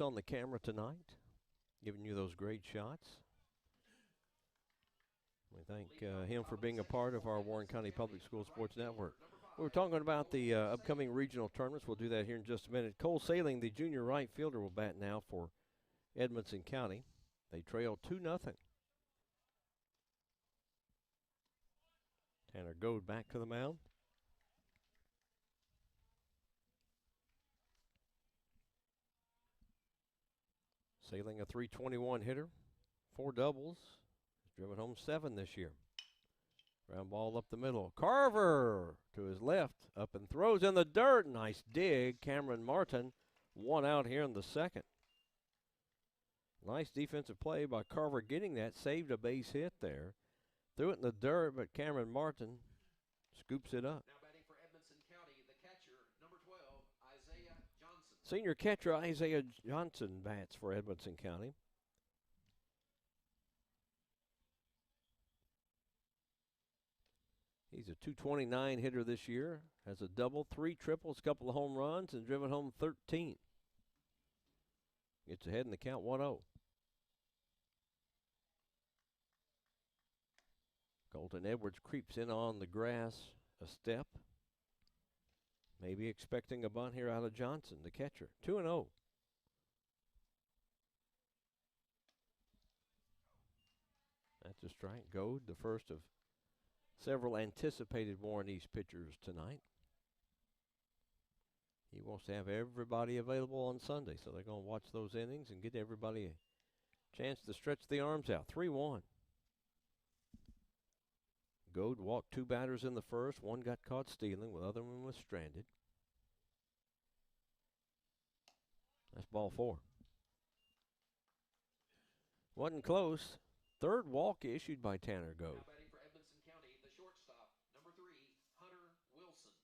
gets on the camera tonight, giving you those great shots. We thank him for being a part of our Warren County Public School Sports Network. We were talking about the upcoming regional tournaments. We'll do that here in just a minute. Cole Saling, the junior right fielder, will bat now for Edmonson County. They trail 2-0. Tanner Goad back to the mound. Saling, a .321 hitter, 4 doubles. He's driven home 7 this year. Ground ball up the middle. Carver to his left, up and throws in the dirt. Nice dig. Cameron Martin, 1 out here in the second. Nice defensive play by Carver getting that. Saved a base hit there. Threw it in the dirt, but Cameron Martin scoops it up. Now batting for Edmonson County, the catcher, number 12, Isaiah Johnson. Senior catcher Isaiah Johnson bats for Edmonson County. He's a .229 hitter this year. Has a double, 3 triples, couple of home runs, and driven home 13. Gets ahead in the count 1-0. Colton Edwards creeps in on the grass a step. Maybe expecting a bunt here out of Johnson, the catcher. 2-0. That's a strike. Goad, the first of several anticipated Warren East pitchers tonight. He wants to have everybody available on Sunday, so they're going to watch those innings and get everybody a chance to stretch the arms out. 3-1. Goad walked 2 batters in the first. One got caught stealing, the other one was stranded. That's ball 4. Wasn't close. Third walk issued by Tanner Goad. Now batting for Edmonson County, the shortstop, number 3, Hunter Wilson.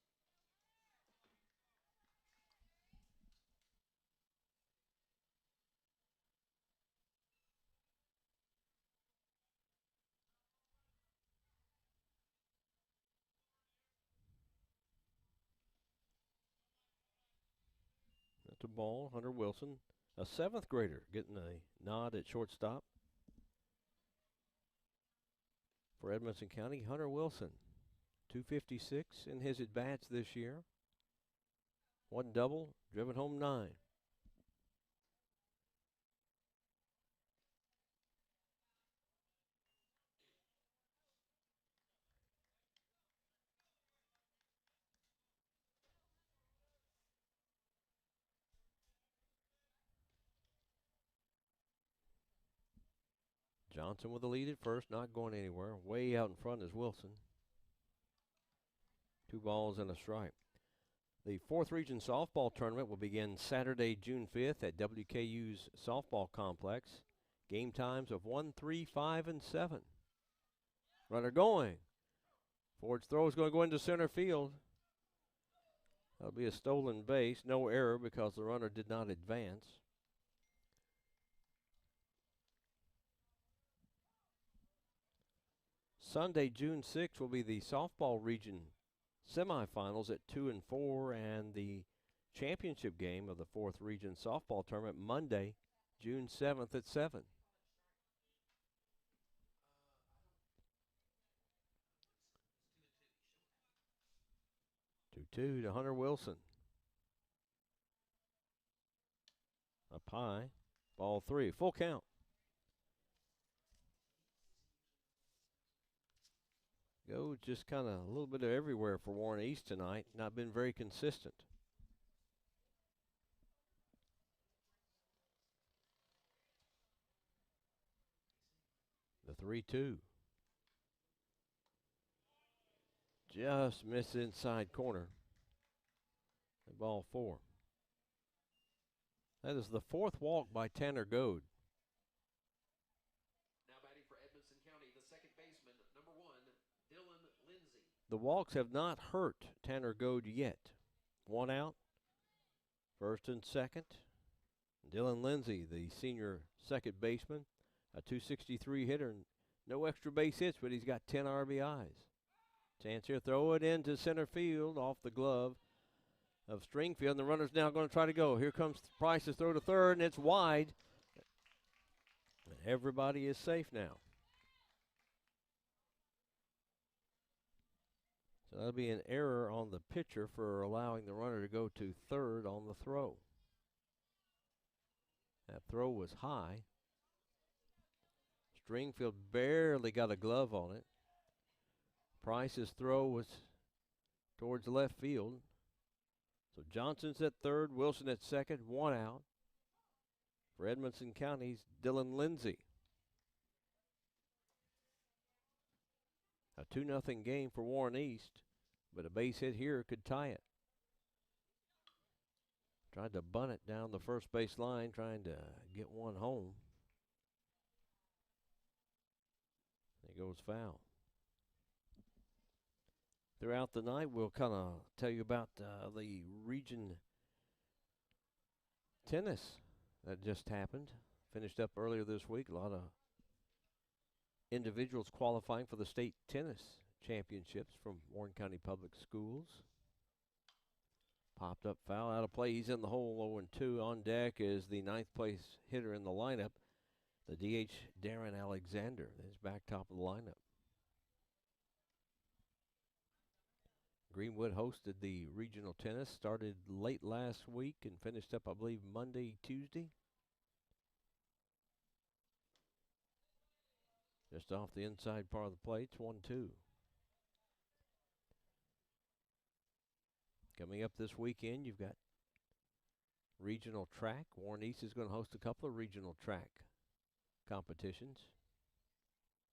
That's a ball. Hunter Wilson, a 7th grader, getting a nod at shortstop. For Edmonson County, Hunter Wilson, .256 in his at-bats this year. 1 double, driven home 9. Johnson with the lead at first, not going anywhere. Way out in front is Wilson. 2 balls and a strike. The 4th Region Softball Tournament will begin Saturday, June 5th at WKU's Softball Complex. Game times of 1, 3, 5, and 7. Runner going. Ford's throw is going to go into center field. That'll be a stolen base. No error because the runner did not advance. Sunday, June 6th, will be the softball region semifinals at 2 and 4, and the championship game of the 4th Region Softball Tournament Monday, June 7th at 7. Two to Hunter Wilson. Up high, ball 3, full count. Go just kind of a little bit of everywhere for Warren East tonight. Not been very consistent. The 3-2. Just missed inside corner. And ball 4. That is the 4th walk by Tanner Goad. Now batting for Edmonson County, the second baseman, number 1, Dylan Lindsay. The walks have not hurt Tanner Goad yet. 1 out, first and second. Dylan Lindsay, the senior second baseman, a .263 hitter, and no extra base hits, but he's got 10 RBIs. Chance here, throw it into center field off the glove of Stringfield. And the runner's now going to try to go. Here comes Price's throw to third, and it's wide. And everybody is safe now. So that'll be an error on the pitcher for allowing the runner to go to third on the throw. That throw was high. Stringfield barely got a glove on it. Price's throw was towards left field. So Johnson's at third, Wilson at second, one out. For Edmonson County's Dylan Lindsay. A 2-0 game for Warren East, but a base hit here could tie it. Tried to bunt it down the first base line, trying to get one home. It goes foul. Throughout the night, we'll kind of tell you about the region tennis that just happened. Finished up earlier this week. A lot of individuals qualifying for the state tennis championships from Warren County Public Schools. Popped up foul, out of play. He's in the hole, 0-2. On deck is the 9th place hitter in the lineup, the DH Darren Alexander. He's back top of the lineup. Greenwood hosted the regional tennis, started late last week and finished up, I believe, Monday, Tuesday. Just off the inside part of the plate, 1-2. Coming up this weekend, you've got regional track. Warren East is going to host a couple of regional track competitions.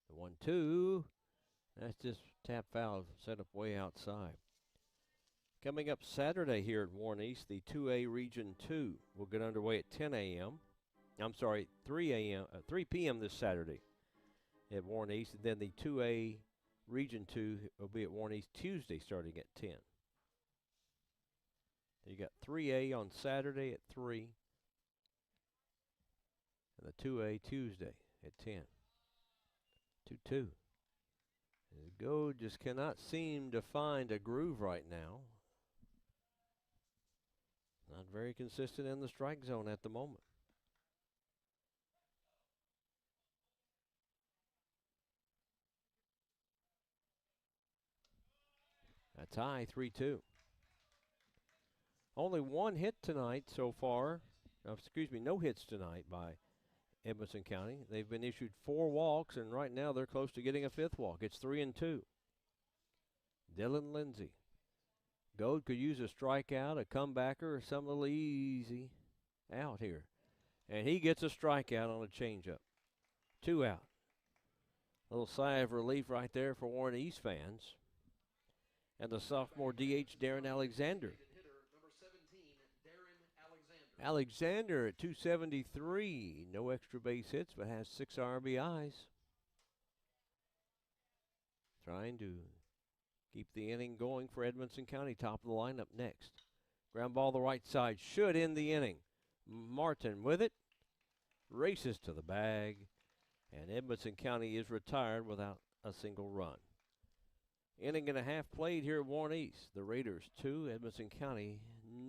The 1-2, that's just tap foul set up way outside. Coming up Saturday here at Warren East, the 2A Region 2 will get underway at 10 a.m. I'm sorry, 3 p.m. this Saturday at Warren East. And then the 2A Region 2 will be at Warren East Tuesday starting at 10. You got 3A on Saturday at 3. And the 2A Tuesday at 10. 2-2. The Go just cannot seem to find a groove right now. Not very consistent in the strike zone at the moment. A tie, 3-2. Only one hit tonight so far. No hits tonight by Edmonson County. They've been issued 4 walks, and right now they're close to getting a 5th walk. It's 3-2. Dylan Lindsay. Gold could use a strikeout, a comebacker, or some little easy out here. And he gets a strikeout on a changeup. 2 out. Little sigh of relief right there for Warren East fans. And the sophomore DH, Darren Alexander. Alexander at 273. No extra base hits, but has 6 RBIs. Trying to keep the inning going for Edmonson County. Top of the lineup next. Ground ball the right side. Should end the inning. Martin with it. Races to the bag. And Edmonson County is retired without a single run. Inning and a half played here at Warren East. The Raiders 2, Edmonson County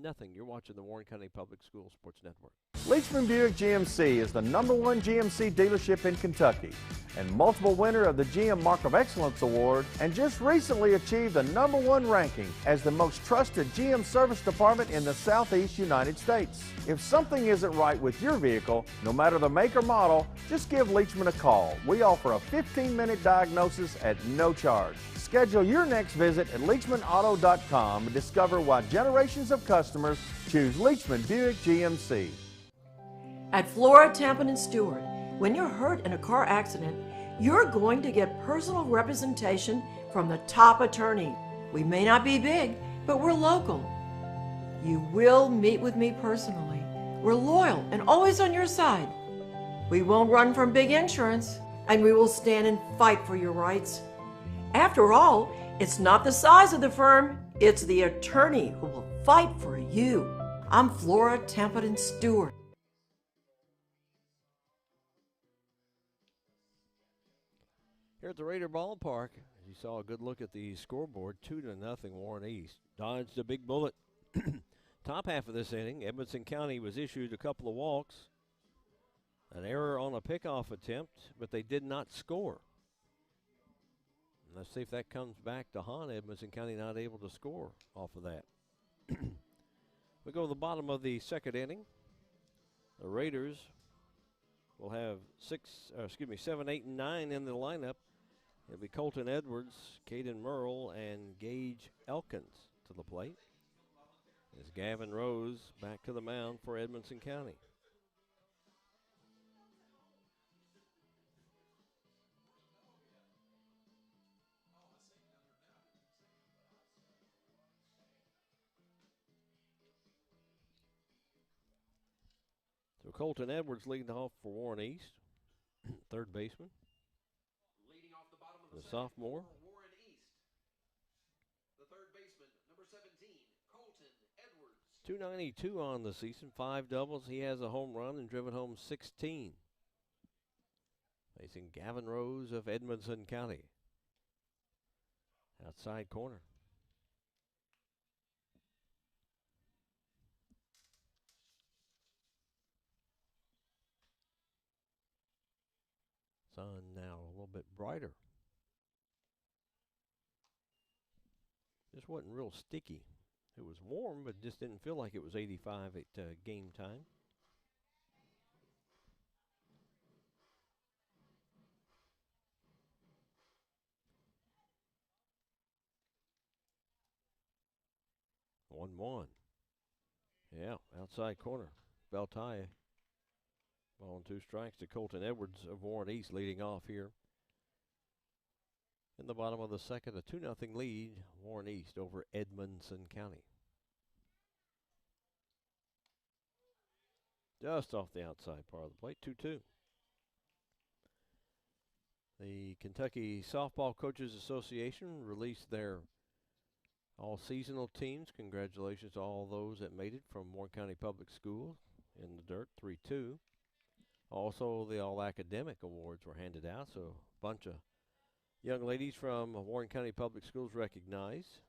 nothing. You're watching the Warren County Public Schools Sports Network. Leachman Buick GMC is the #1 GMC dealership in Kentucky and multiple winner of the GM Mark of Excellence Award, and just recently achieved the #1 ranking as the most trusted GM service department in the Southeast United States. If something isn't right with your vehicle, no matter the make or model, just give Leachman a call. We offer a 15-minute diagnosis at no charge. Schedule your next visit at LeachmanAuto.com and discover why generations of customers choose Leachman Buick GMC. At Flora, Tampin & Stewart, when you're hurt in a car accident, you're going to get personal representation from the top attorney. We may not be big, but we're local. You will meet with me personally. We're loyal and always on your side. We won't run from big insurance, and we will stand and fight for your rights. After all, it's not the size of the firm, it's the attorney who will fight for you. I'm Flora Tampin & Stewart. Here at the Raider Ballpark, you saw a good look at the scoreboard, 2-0 Warren East. Dodged a big bullet top half of this inning, Edmonson County was issued a couple of walks, an error on a pickoff attempt, but they did not score. Let's see if that comes back to haunt Edmonson County, not able to score off of that. We go to the bottom of the second inning. The Raiders will have 7, 8, and 9 in the lineup. It'll be Colton Edwards, Caden Merle, and Gage Elkins to the plate. As Gavin Rose back to the mound for Edmonson County. So Colton Edwards leading off for Warren East, third baseman. Leading off the bottom of The the sophomore. for Warren East. The third baseman, number 17, Colton Edwards. 292 on the season, 5 doubles. He has a home run and driven home 16. Facing Gavin Rose of Edmonson County. Outside corner. Sun now a little bit brighter. Just wasn't real sticky. It was warm, but just didn't feel like it was 85 at game time. One. Yeah, outside corner. Beltai. Ball and 2 strikes to Colton Edwards of Warren East leading off here. In the bottom of the second, a 2-0 lead, Warren East over Edmonson County. Just off the outside part of the plate, 2-2. The Kentucky Softball Coaches Association released their all-seasonal teams. Congratulations to all those that made it from Warren County Public Schools in the dirt, 3-2. Also, the all-academic awards were handed out, so a bunch of young ladies from Warren County Public Schools recognized.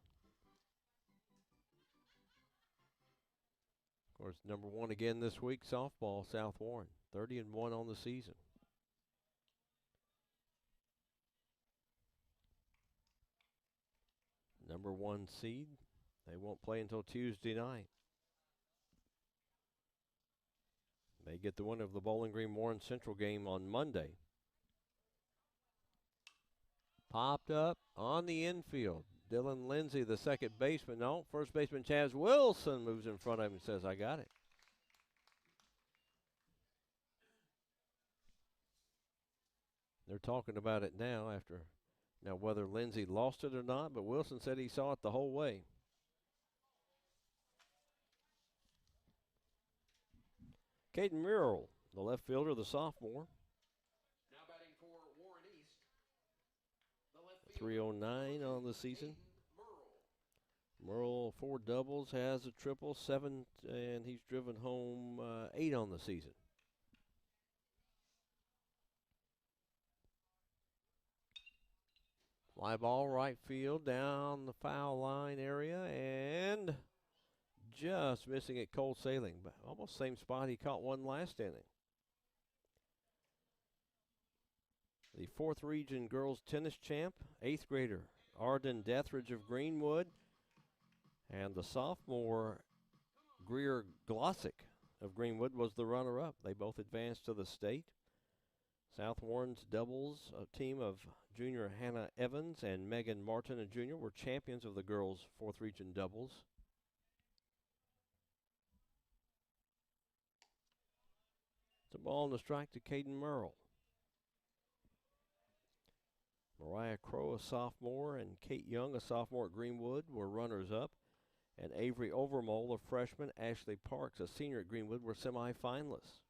Of course, number 1 again this week, softball, South Warren, 30-1 on the season. Number 1 seed, they won't play until Tuesday night. They get the winner of the Bowling Green Warren Central game on Monday. Popped up on the infield. Dylan Lindsay, the second baseman. No, first baseman Chaz Wilson moves in front of him and says, I got it. They're talking about it now now whether Lindsay lost it or not, but Wilson said he saw it the whole way. Caden Murrell, the left fielder, the sophomore. Now batting for Warren East. The left fielder, 309 on the season. Caden Murrell, 4 doubles, has a triple, 7, and he's driven home 8 on the season. Fly ball right field down the foul line area and just missing it, Cole Sailing. But almost same spot he caught one last inning. The 4th Region Girls Tennis Champ, 8th grader Arden Dethridge of Greenwood, and the sophomore Greer Glossick of Greenwood was the runner-up. They both advanced to the state. South Warren's doubles, a team of junior Hannah Evans and Megan Martin, a junior, were champions of the girls' 4th Region doubles. It's a ball and a strike to Caden Murrell. Mariah Crow, a sophomore, and Kate Young, a sophomore at Greenwood, were runners-up. And Avery Overmole, a freshman, Ashley Parks, a senior at Greenwood, were semifinalists.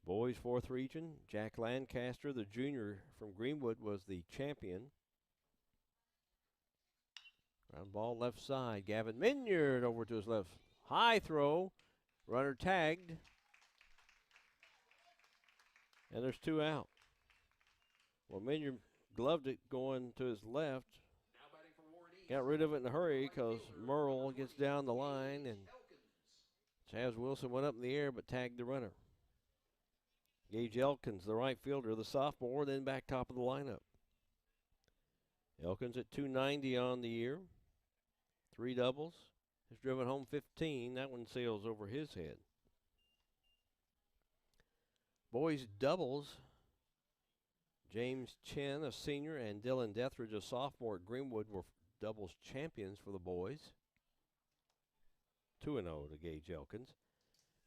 Boys 4th Region, Jack Lancaster, the junior from Greenwood, was the champion. Ground ball left side. Gavin Minyard over to his left. High throw. Runner tagged. And there's 2 out. Well, Minyard gloved it going to his left. Got rid of it in a hurry because Merle gets down the line, and Chaz Wilson went up in the air but tagged the runner. Gage Elkins, the right fielder, the sophomore, then back top of the lineup. Elkins at 290 on the year. 3 doubles. Has driven home 15. That one sails over his head. Boys doubles. James Chen, a senior, and Dylan Dethridge, a sophomore at Greenwood, were doubles champions for the boys. 2-0 to Gage Elkins.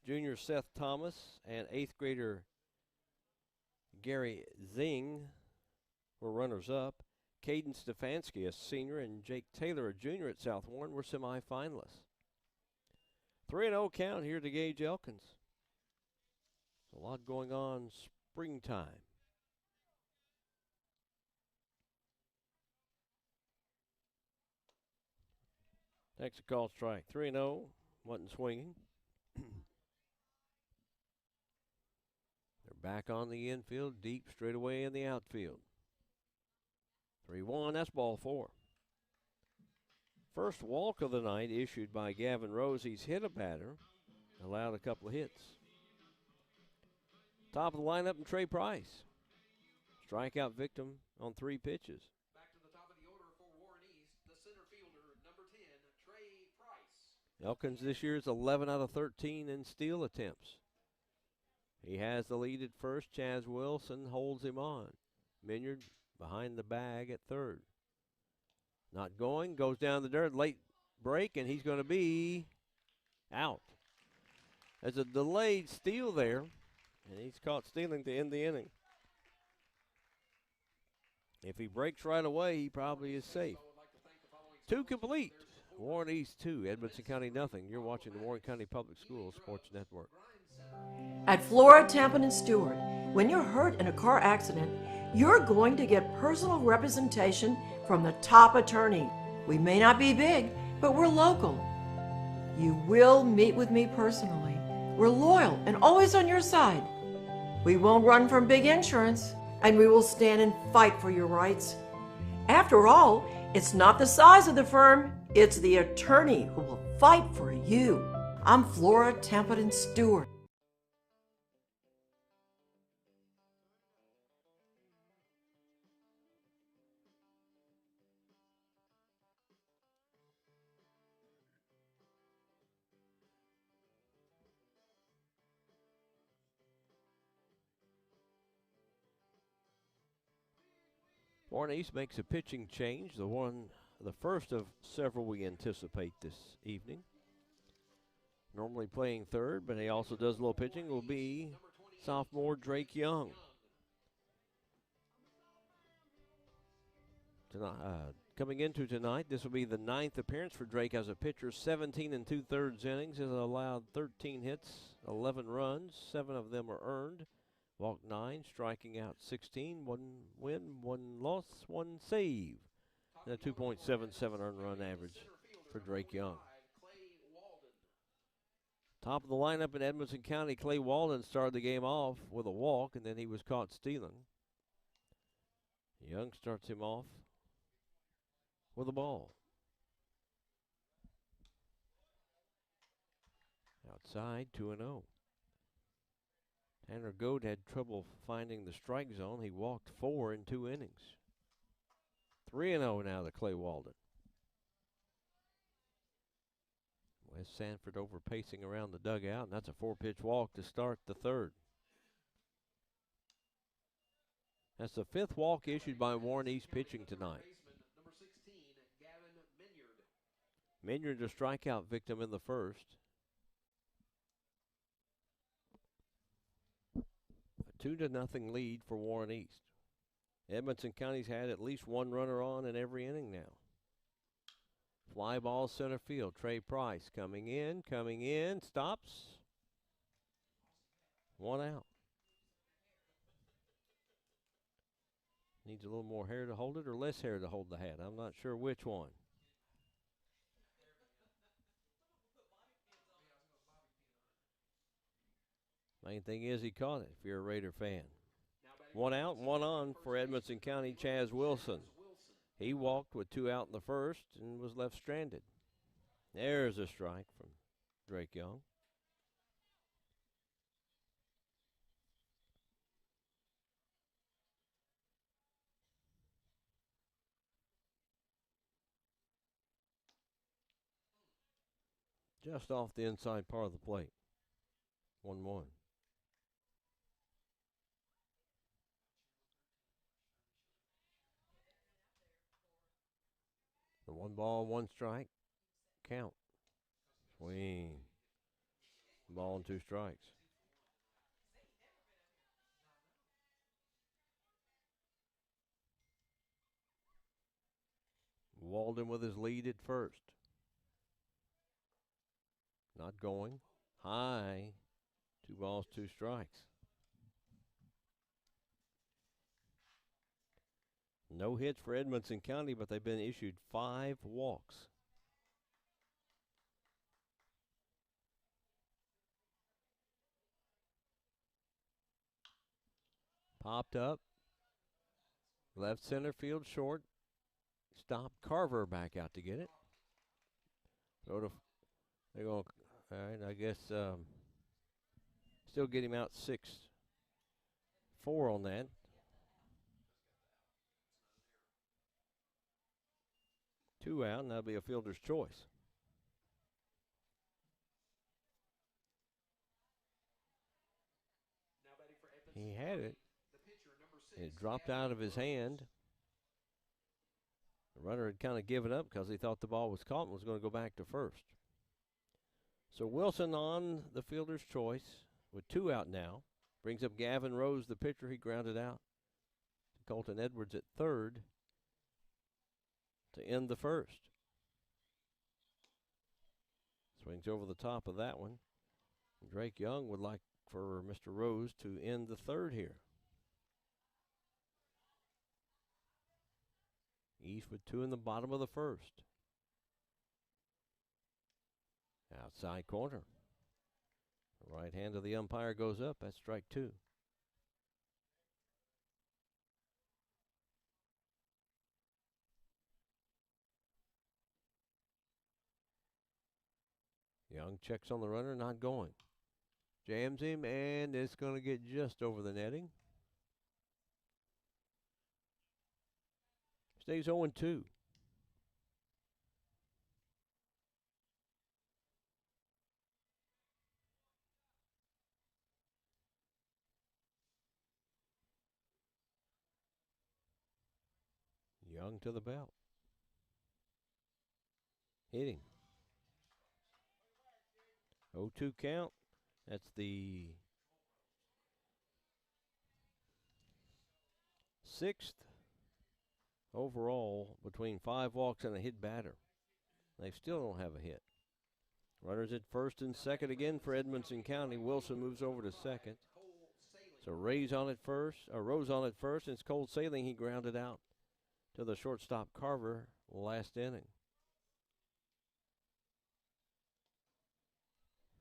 Junior Seth Thomas and 8th grader Gary Zing were runners-up. Caden Stefanski, a senior, and Jake Taylor, a junior at South Warren, were semifinalists. 3-0 count here to Gage Elkins. A lot going on springtime. Takes a call strike. 3-0. Wasn't swinging. They're back on the infield, deep straight away in the outfield. 3-1. That's ball 4. First walk of the night issued by Gavin Rose. He's hit a batter, allowed a couple of hits. Top of the lineup, and Trey Price. Strikeout victim on 3 pitches. Back to the top of the order for Warren East, the center fielder, number 10, Trey Price. Elkins this year is 11 out of 13 in steal attempts. He has the lead at first. Chaz Wilson holds him on. Minyard behind the bag at third. Not going, goes down the dirt, late break, and he's going to be out. There's a delayed steal there, and he's caught stealing to end the inning. If he breaks right away, he probably is safe. 2 complete. Warren East 2, Edmonson County nothing. You're watching the Warren County Public Schools Sports Network. At Flora, Tampa, and Stewart, when you're hurt in a car accident, you're going to get personal representation from the top attorney. We may not be big, but we're local. You will meet with me personally. We're loyal and always on your side. We won't run from big insurance, and we will stand and fight for your rights. After all, it's not the size of the firm, it's the attorney who will fight for you. I'm Flora, Tampa, and Stewart. Warren East makes a pitching change, the first of several we anticipate this evening. Normally playing third, but he also does a little pitching, will be sophomore Drake Young. Coming into tonight, this will be the 9th appearance for Drake as a pitcher. 17 2/3 innings, has allowed 13 hits, 11 runs, 7 of them are earned. Walked 9, striking out 16, 1 win, 1 loss, 1 save. And a 2.77 earned run average for Drake Young. Top of the lineup in Edmonson County, Clay Walden started the game off with a walk, and then he was caught stealing. Young starts him off with a ball. Outside, 2-0. Tanner Goad had trouble finding the strike zone. He walked 4 in 2 innings. 3-0 now to Clay Walden. Wes Sanford over pacing around the dugout, and that's a 4-pitch walk to start the 3rd. That's the 5th walk issued by Warren East pitching tonight. Minyard a strikeout victim in the 1st. A 2-0 lead for Warren East. Edmonson County's had at least 1 runner on in every inning now. Fly ball center field. Trey Price coming in, stops. 1 out. Needs a little more hair to hold it or less hair to hold the hat. I'm not sure which one. Main thing is he caught it if you're a Raider fan. 1 out, 1 on for Edmonson County, Chaz Wilson. He walked with 2 out in the first and was left stranded. There's a strike from Drake Young. Just off the inside part of the plate. 1-1. The 1 ball, 1 strike. Count. Swing. Ball and 2 strikes. Walden with his lead at first. Not going. High. 2 balls, 2 strikes. No hits for Edmonson County, but they've been issued 5 walks. Popped up. Left center field short. Stop. Carver back out to get it. They're going, all right, I guess, still get him out 6-4 on that. Two out, and that'll be a fielder's choice. He had it. It dropped out of his hand. The runner had kind of given up because he thought the ball was caught and was going to go back to first. So Wilson on the fielder's choice with 2 out now. Brings up Gavin Rose, the pitcher. He grounded out. Colton Edwards at third to end the first. Swings over the top of that one. Drake Young would like for Mr. Rose to end the third here. East with 2 in the bottom of the first. Outside corner. The right hand of the umpire goes up. That's strike 2. Young checks on the runner, not going. Jams him, and it's going to get just over the netting. Stays 0-2. Young to the belt. Hitting. 0-2 count. That's the 6th overall between 5 walks and a hit batter. They still don't have a hit. Runners at first and second again for Edmonson County. Wilson moves over to second. So Rose on at first, and it's Cole Sailing. He grounded out to the shortstop Carver last inning.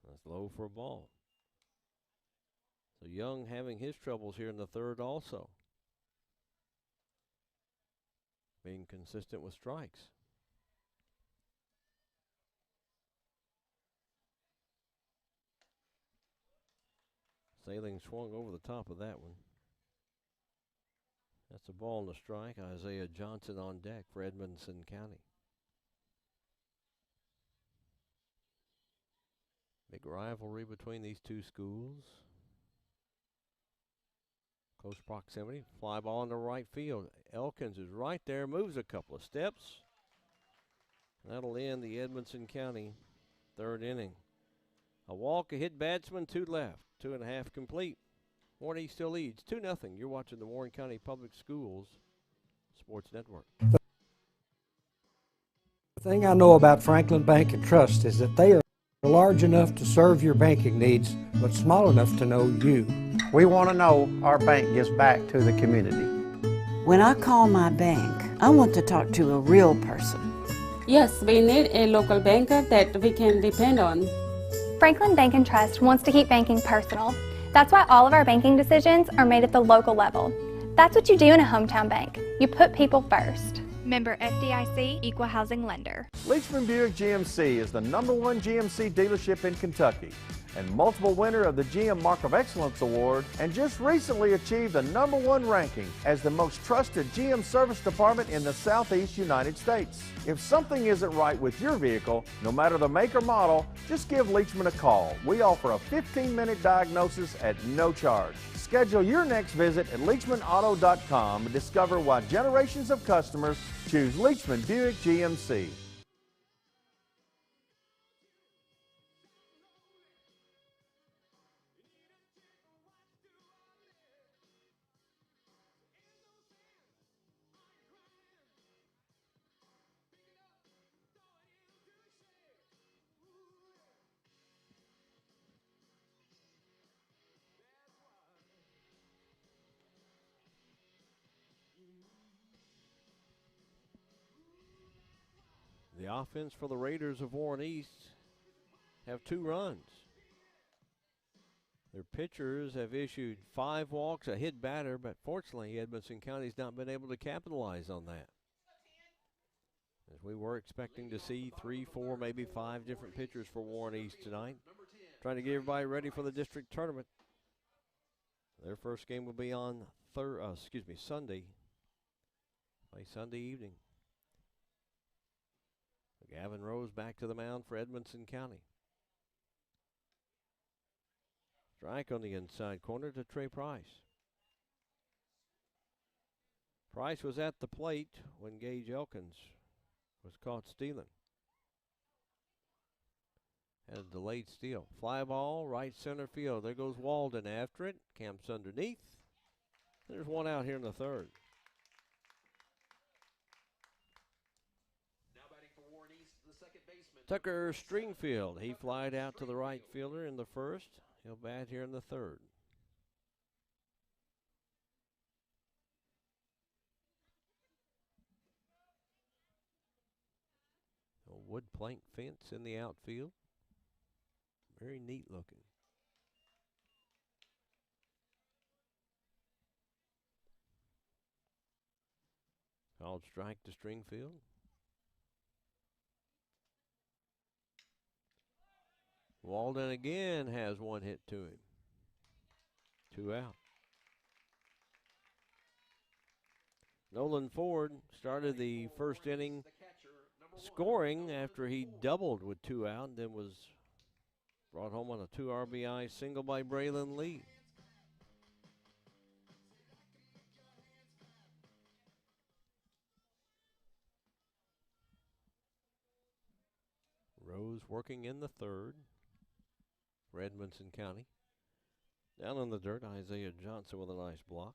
That's low for a ball. So Young having his troubles here in the third also. Being consistent with strikes. Sailing swung over the top of that one. That's a ball and a strike. Isaiah Johnson on deck for Edmonson County. Big rivalry between these two schools. Close proximity. Fly ball into right field. Elkins is right there, moves a couple of steps. That'll end the Edmonson County third inning. A walk, a hit batsman, 2 left. 2.5 complete. Warren East still leads 2-0. You're watching the Warren County Public Schools Sports Network. The thing I know about Franklin Bank and Trust is that they are large enough to serve your banking needs, but small enough to know you. We want to know our bank gives back to the community. When I call my bank, I want to talk to a real person. Yes, we need a local banker that we can depend on. Franklin Bank and Trust wants to keep banking personal. That's why all of our banking decisions are made at the local level. That's what you do in a hometown bank. You put people first. Member FDIC, Equal Housing Lender. Leachman Buick GMC is the #1 GMC dealership in Kentucky and multiple winner of the GM Mark of Excellence Award, and just recently achieved the #1 ranking as the most trusted GM service department in the Southeast United States. If something isn't right with your vehicle, no matter the make or model, just give Leachman a call. We offer a 15-minute diagnosis at no charge. Schedule your next visit at LeachmanAuto.com and discover why generations of customers choose Leachman Buick GMC. The offense for the Raiders of Warren East have 2 runs. Their pitchers have issued 5 walks, a hit batter, but fortunately Edmonson County's not been able to capitalize on that. As we were expecting to see 3, 4, maybe 5 different pitchers for Warren East tonight, trying to get everybody ready for the district tournament. Their first game will be on Sunday. Play Sunday evening. Gavin Rose back to the mound for Edmonson County. Strike on the inside corner to Trey Price. Price was at the plate when Gage Elkins was caught stealing. Had a delayed steal. Fly ball, right center field. There goes Walden after it. Camps underneath. There's one out here in the third. Tucker Stringfield, he flied out to the right fielder in the first. He'll bat here in the third. A wood plank fence in the outfield. Very neat looking. Called strike to Stringfield. Walden again has one hit to him. 2 out. Nolan Ford started the first inning scoring after he doubled with 2 out, and then was brought home on a 2 RBI single by Braylon Lee. Rose working in the third for Edmonson County. Down on the dirt, Isaiah Johnson with a nice block.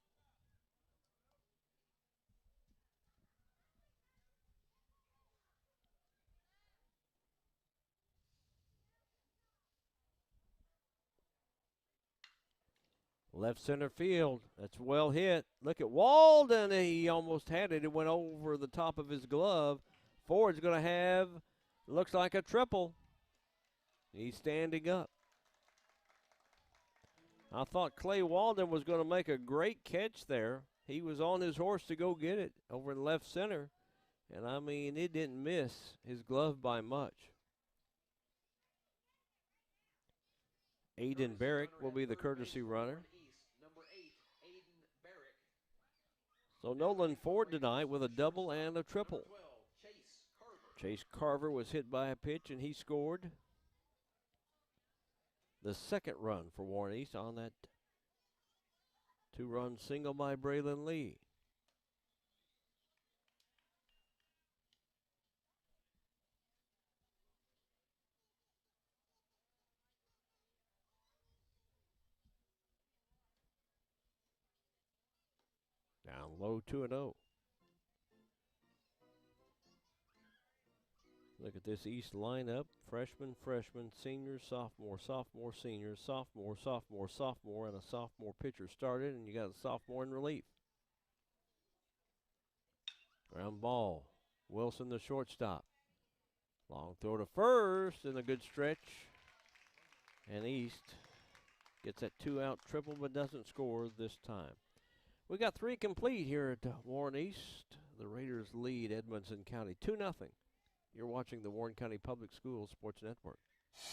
Left center field. That's well hit. Look at Walden. He almost had it. It went over the top of his glove. Ford's going to have, looks like a triple. He's standing up. I thought Clay Walden was going to make a great catch there. He was on his horse to go get it over in left center. And, I mean, it didn't miss his glove by much. Aiden Barrick will be the courtesy runner. So Nolan Ford tonight with a double and a triple. Chase Carver was hit by a pitch, and he scored the second run for Warren East on that 2-run single by Braylon Lee. Down low 2-0. Look at this East lineup. Freshman, senior, sophomore, senior, sophomore, and a sophomore pitcher started, and you got a sophomore in relief. Ground ball. Wilson, the shortstop. Long throw to first, and a good stretch. And East gets that 2-out triple, but doesn't score this time. We got 3 complete here at Warren East. The Raiders lead Edmonson County 2-0. You're watching the Warren County Public Schools Sports Network.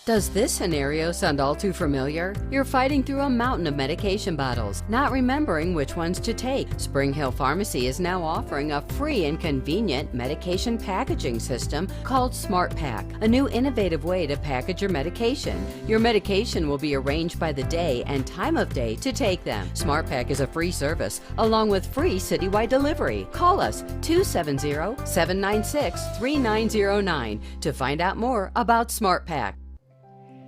Does this scenario sound all too familiar? You're fighting through a mountain of medication bottles, not remembering which ones to take. Spring Hill Pharmacy is now offering a free and convenient medication packaging system called Smart Pack, a new innovative way to package your medication. Your medication will be arranged by the day and time of day to take them. Smart Pack is a free service, along with free citywide delivery. Call us 270-796-3909 to find out more about Smart Pack.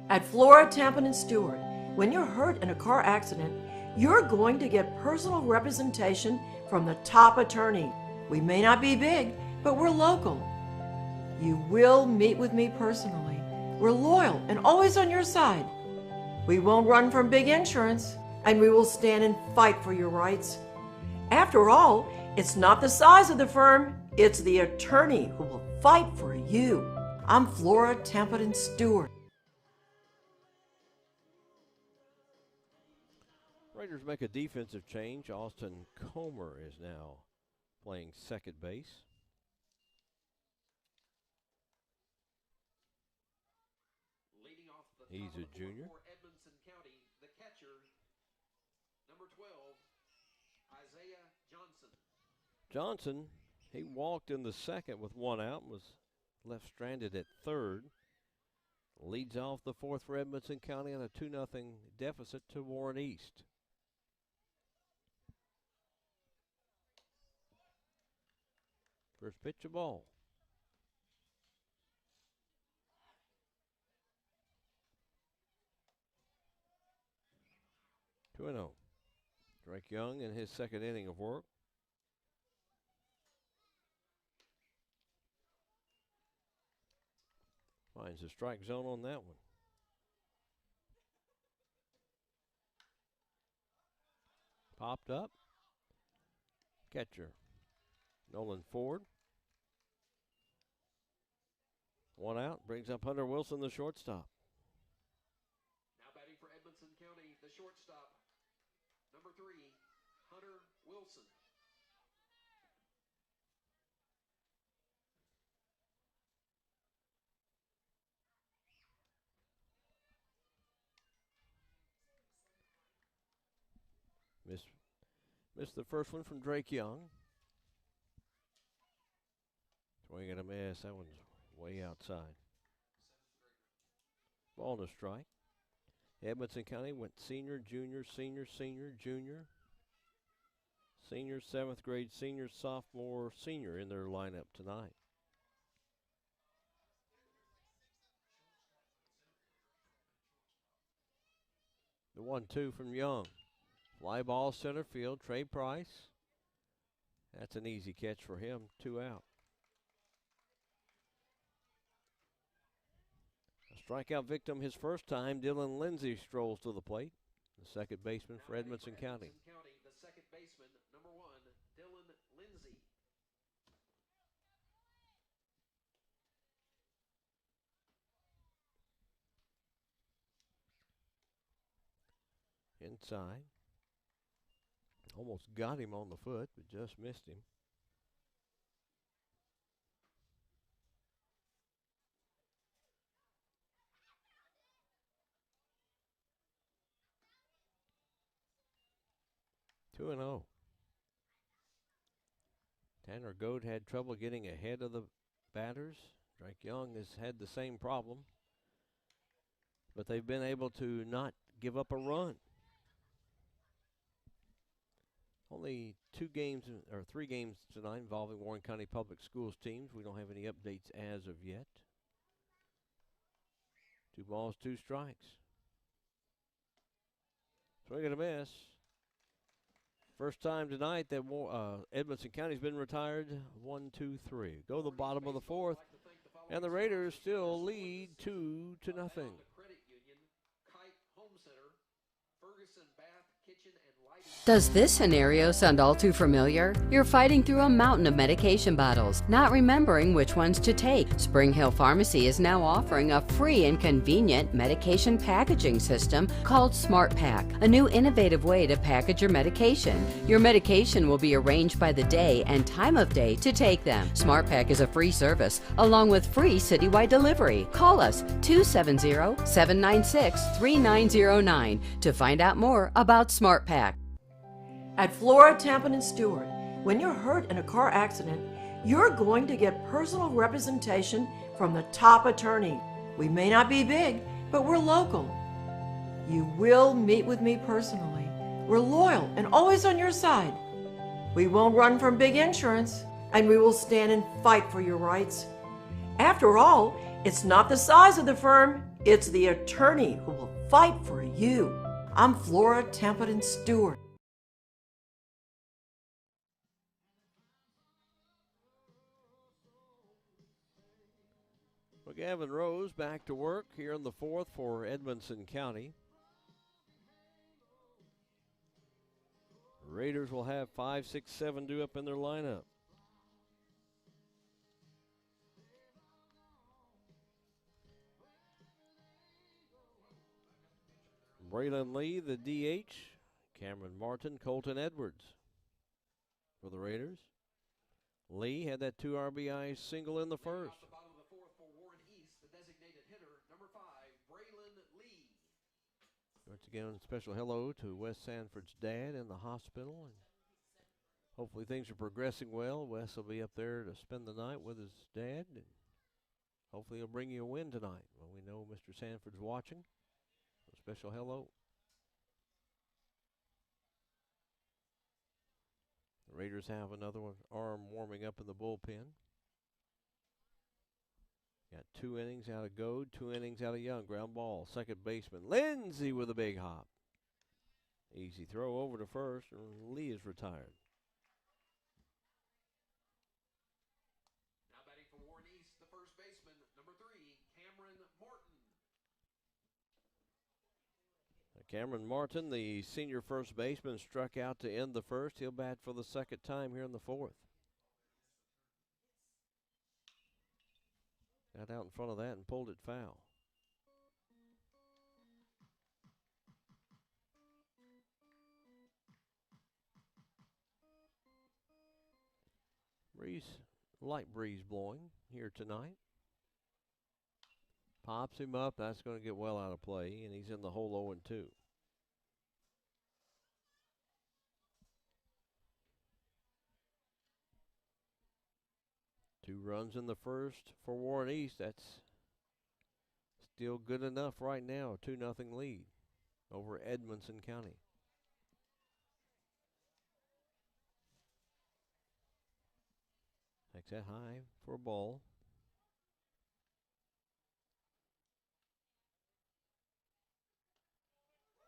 At Flora, Tampa, Stewart, when you're hurt in a car accident, you're going to get personal representation from the top attorney. We may not be big, but we're local. You will meet with me personally. We're loyal and always on your side. We won't run from big insurance, and we will stand and fight for your rights. After all, it's not the size of the firm, it's the attorney who will fight for you. I'm Flora, Tampa, Stewart. Raiders make a defensive change. Austin Comer is now playing second base. Leading off the He's top a of the junior. For Edmonson County, the catcher, number 12, Isaiah Johnson. Johnson, he walked in the second with one out and was left stranded at third. Leads off the fourth for Edmonson County on a 2-0 deficit to Warren East. First pitch, a ball. 2-0. Drake Young in his second inning of work. Finds the strike zone on that one. Popped up. Catcher Nolan Ford. One out. Brings up Hunter Wilson, the shortstop. Now batting for Edmonson County, the shortstop, number 3, Hunter Wilson. Missed the first one from Drake Young. Swing and a miss. That one's way outside. Ball and a strike. Edmonson County went senior, junior, senior, senior, junior. Senior, 7th grade, senior, sophomore, senior in their lineup tonight. The 1-2 from Young. Fly ball center field, Trey Price. That's an easy catch for him, 2 out. A strikeout victim his first time, Dylan Lindsay strolls to the plate. The second baseman for Edmonson County. The second baseman, number 1, Dylan Lindsay. Inside. Almost got him on the foot, but just missed him. Two and 0. Tanner Goad had trouble getting ahead of the batters. Drake Young has had the same problem, but they've been able to not give up a run. Only 3 games tonight involving Warren County Public Schools teams. We don't have any updates as of yet. 2 balls, 2 strikes. Swing and a miss. First time tonight that Edmonson County's been retired. 1, 2, 3. Go to the bottom of the 4th, and the Raiders still lead 2-0. Credit Union, Kite Home Center, Ferguson Bath Kitchen and Light Does this scenario sound all too familiar? You're fighting through a mountain of medication bottles, not remembering which ones to take. Spring Hill Pharmacy is now offering a free and convenient medication packaging system called Smart Pack, a new innovative way to package your medication. Your medication will be arranged by the day and time of day to take them. Smart Pack is a free service, along with free citywide delivery. Call us 270-796-3909 to find out more about Smart Pack. At Flora, Tampa, Stewart, when you're hurt in a car accident, you're going to get personal representation from the top attorney. We may not be big, but we're local. You will meet with me personally. We're loyal and always on your side. We won't run from big insurance, and we will stand and fight for your rights. After all, it's not the size of the firm, it's the attorney who will fight for you. I'm Flora, Tampa, Stewart. Well, Gavin Rose back to work here in the fourth for Edmonson County. Raiders will have 5, 6, 7 due up in their lineup. Braylon Lee, the DH. Cameron Martin, Colton Edwards for the Raiders. Lee had that 2 RBI single in the first. Once again, special hello to Wes Sanford's dad in the hospital. And hopefully things are progressing well. Wes will be up there to spend the night with his dad. And hopefully he'll bring you a win tonight. Well, we know Mr. Sanford's watching. A special hello. The Raiders have another arm warming up in the bullpen. Got 2 innings out of Goad, 2 innings out of Young. Ground ball, second baseman Lindsey with a big hop. Easy throw over to first, and Lee is retired. Now batting for Warren East, the first baseman, number 3, Cameron Martin. Cameron Martin, the senior first baseman, struck out to end the first. He'll bat for the second time here in the fourth. Got out in front of that and pulled it foul. Light breeze blowing here tonight. Pops him up. That's going to get well out of play, and he's in the hole 0-2. Two runs in the first for Warren East. That's still good enough right now. 2-0 lead over Edmonson County. Takes that high for a ball.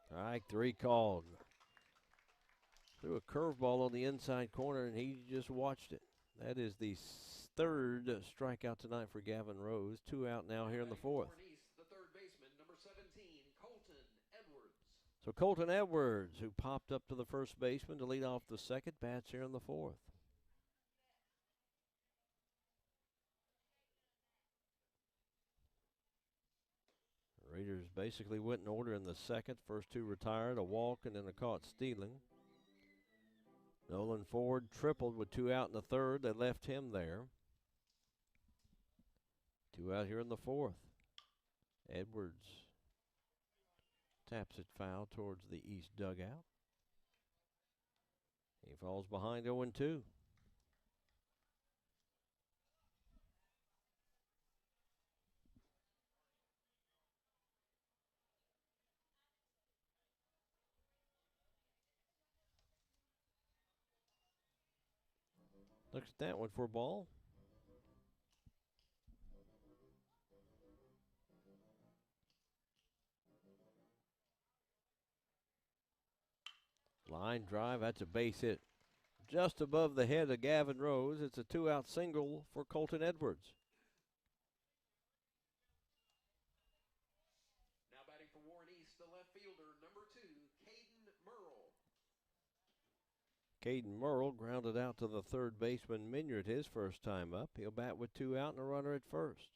Strike 3 called. Threw a curveball on the inside corner, and he just watched it. That is the third strikeout tonight for Gavin Rose. 2 out now here in the fourth. The third baseman, number 17, Colton Edwards. So Colton Edwards, who popped up to the first baseman to lead off the second, bats here in the fourth. The Raiders basically went in order in the second. First 2 retired, a walk and then a caught stealing. Nolan Ford tripled with 2 out in the third. They left him there. 2 out here in the fourth. Edwards taps it foul towards the east dugout. He falls behind 0-2. Looks at that one for a ball. Line drive, that's a base hit just above the head of Gavin Rose. It's a 2-out single for Colton Edwards. Now batting for Warren East, the left fielder, number 2, Caden Merle. Caden Merle grounded out to the third baseman Minyard his first time up. He'll bat with 2 out and a runner at first.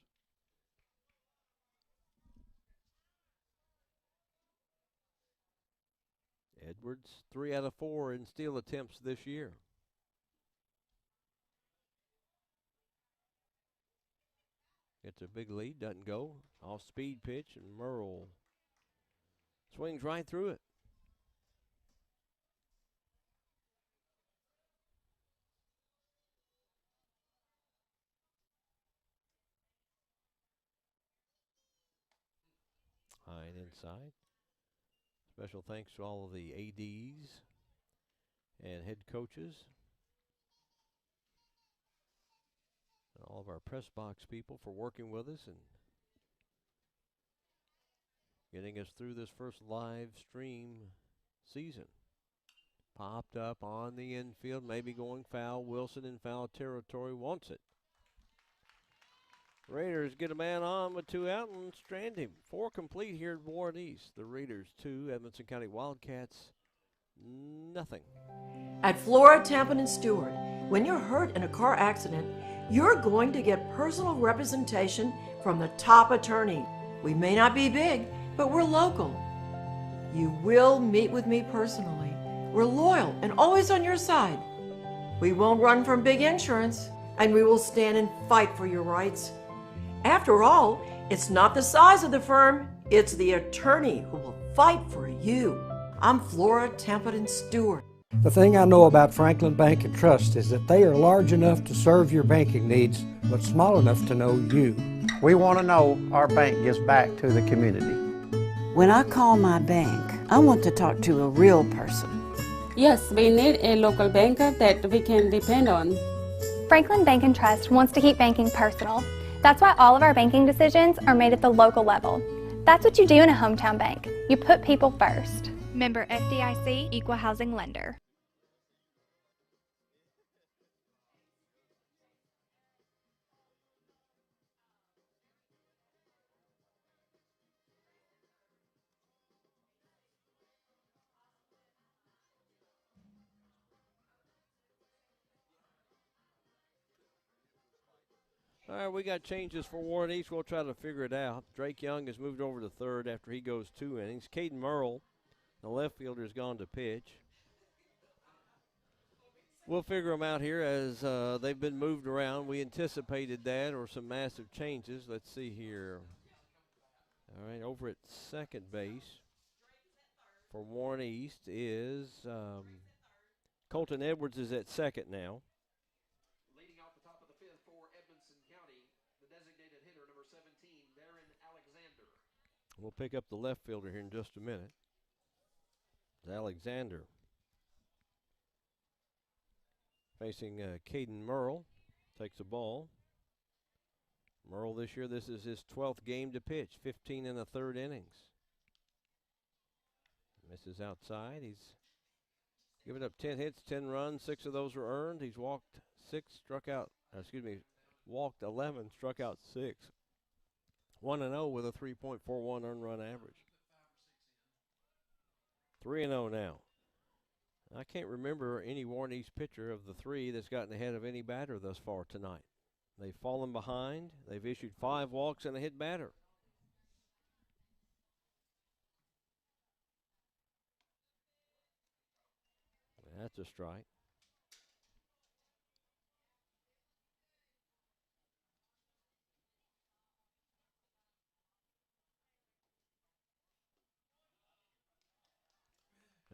Edwards 3 out of 4 in steal attempts this year. Gets a big lead, doesn't go. Off speed pitch, and Merle swings right through it. High and inside. Special thanks to all of the ADs and head coaches. And all of our press box people for working with us and getting us through this first live stream season. Popped up on the infield, maybe going foul. Wilson in foul territory wants it. Raiders get a man on with 2 out and strand him. 4 complete here at Warren East. The Raiders 2, Edmonson County Wildcats nothing. At Flora, Tampa, and Stewart, when you're hurt in a car accident, you're going to get personal representation from the top attorney. We may not be big, but we're local. You will meet with me personally. We're loyal and always on your side. We won't run from big insurance, and we will stand and fight for your rights. After all, it's not the size of the firm, it's the attorney who will fight for you. I'm Flora, Tampa, and Stewart. The thing I know about Franklin Bank and Trust is that they are large enough to serve your banking needs, but small enough to know you. We want to know our bank gives back to the community. When I call my bank, I want to talk to a real person. Yes, we need a local banker that we can depend on. Franklin Bank and Trust wants to keep banking personal. That's why all of our banking decisions are made at the local level. That's what you do in a hometown bank. You put people first. Member FDIC, Equal Housing Lender. All right, we got changes for Warren East. We'll try to figure it out. Drake Young has moved over to third after he goes 2 innings. Caden Merle, the left fielder, has gone to pitch. We'll figure them out here as they've been moved around. We anticipated that or some massive changes. Let's see here. All right, over at second base for Warren East is Colton Edwards is at second now. Leading off the top of the 5th for Edmonson County, the designated hitter, number 17, Darren Alexander. We'll pick up the left fielder here in just a minute. Alexander facing Caden Merle. Takes the ball. Merle this year, this is his 12th game to pitch, 15 in the third innings. Misses outside. He's given up 10 hits, 10 runs, 6 of those were earned. He's walked 6, walked 11, struck out 6. 1-0 with a 3.41 earned run average. 3-0 now. I can't remember any Warren East pitcher of the 3 that's gotten ahead of any batter thus far tonight. They've fallen behind. They've issued 5 walks and a hit batter. That's a strike.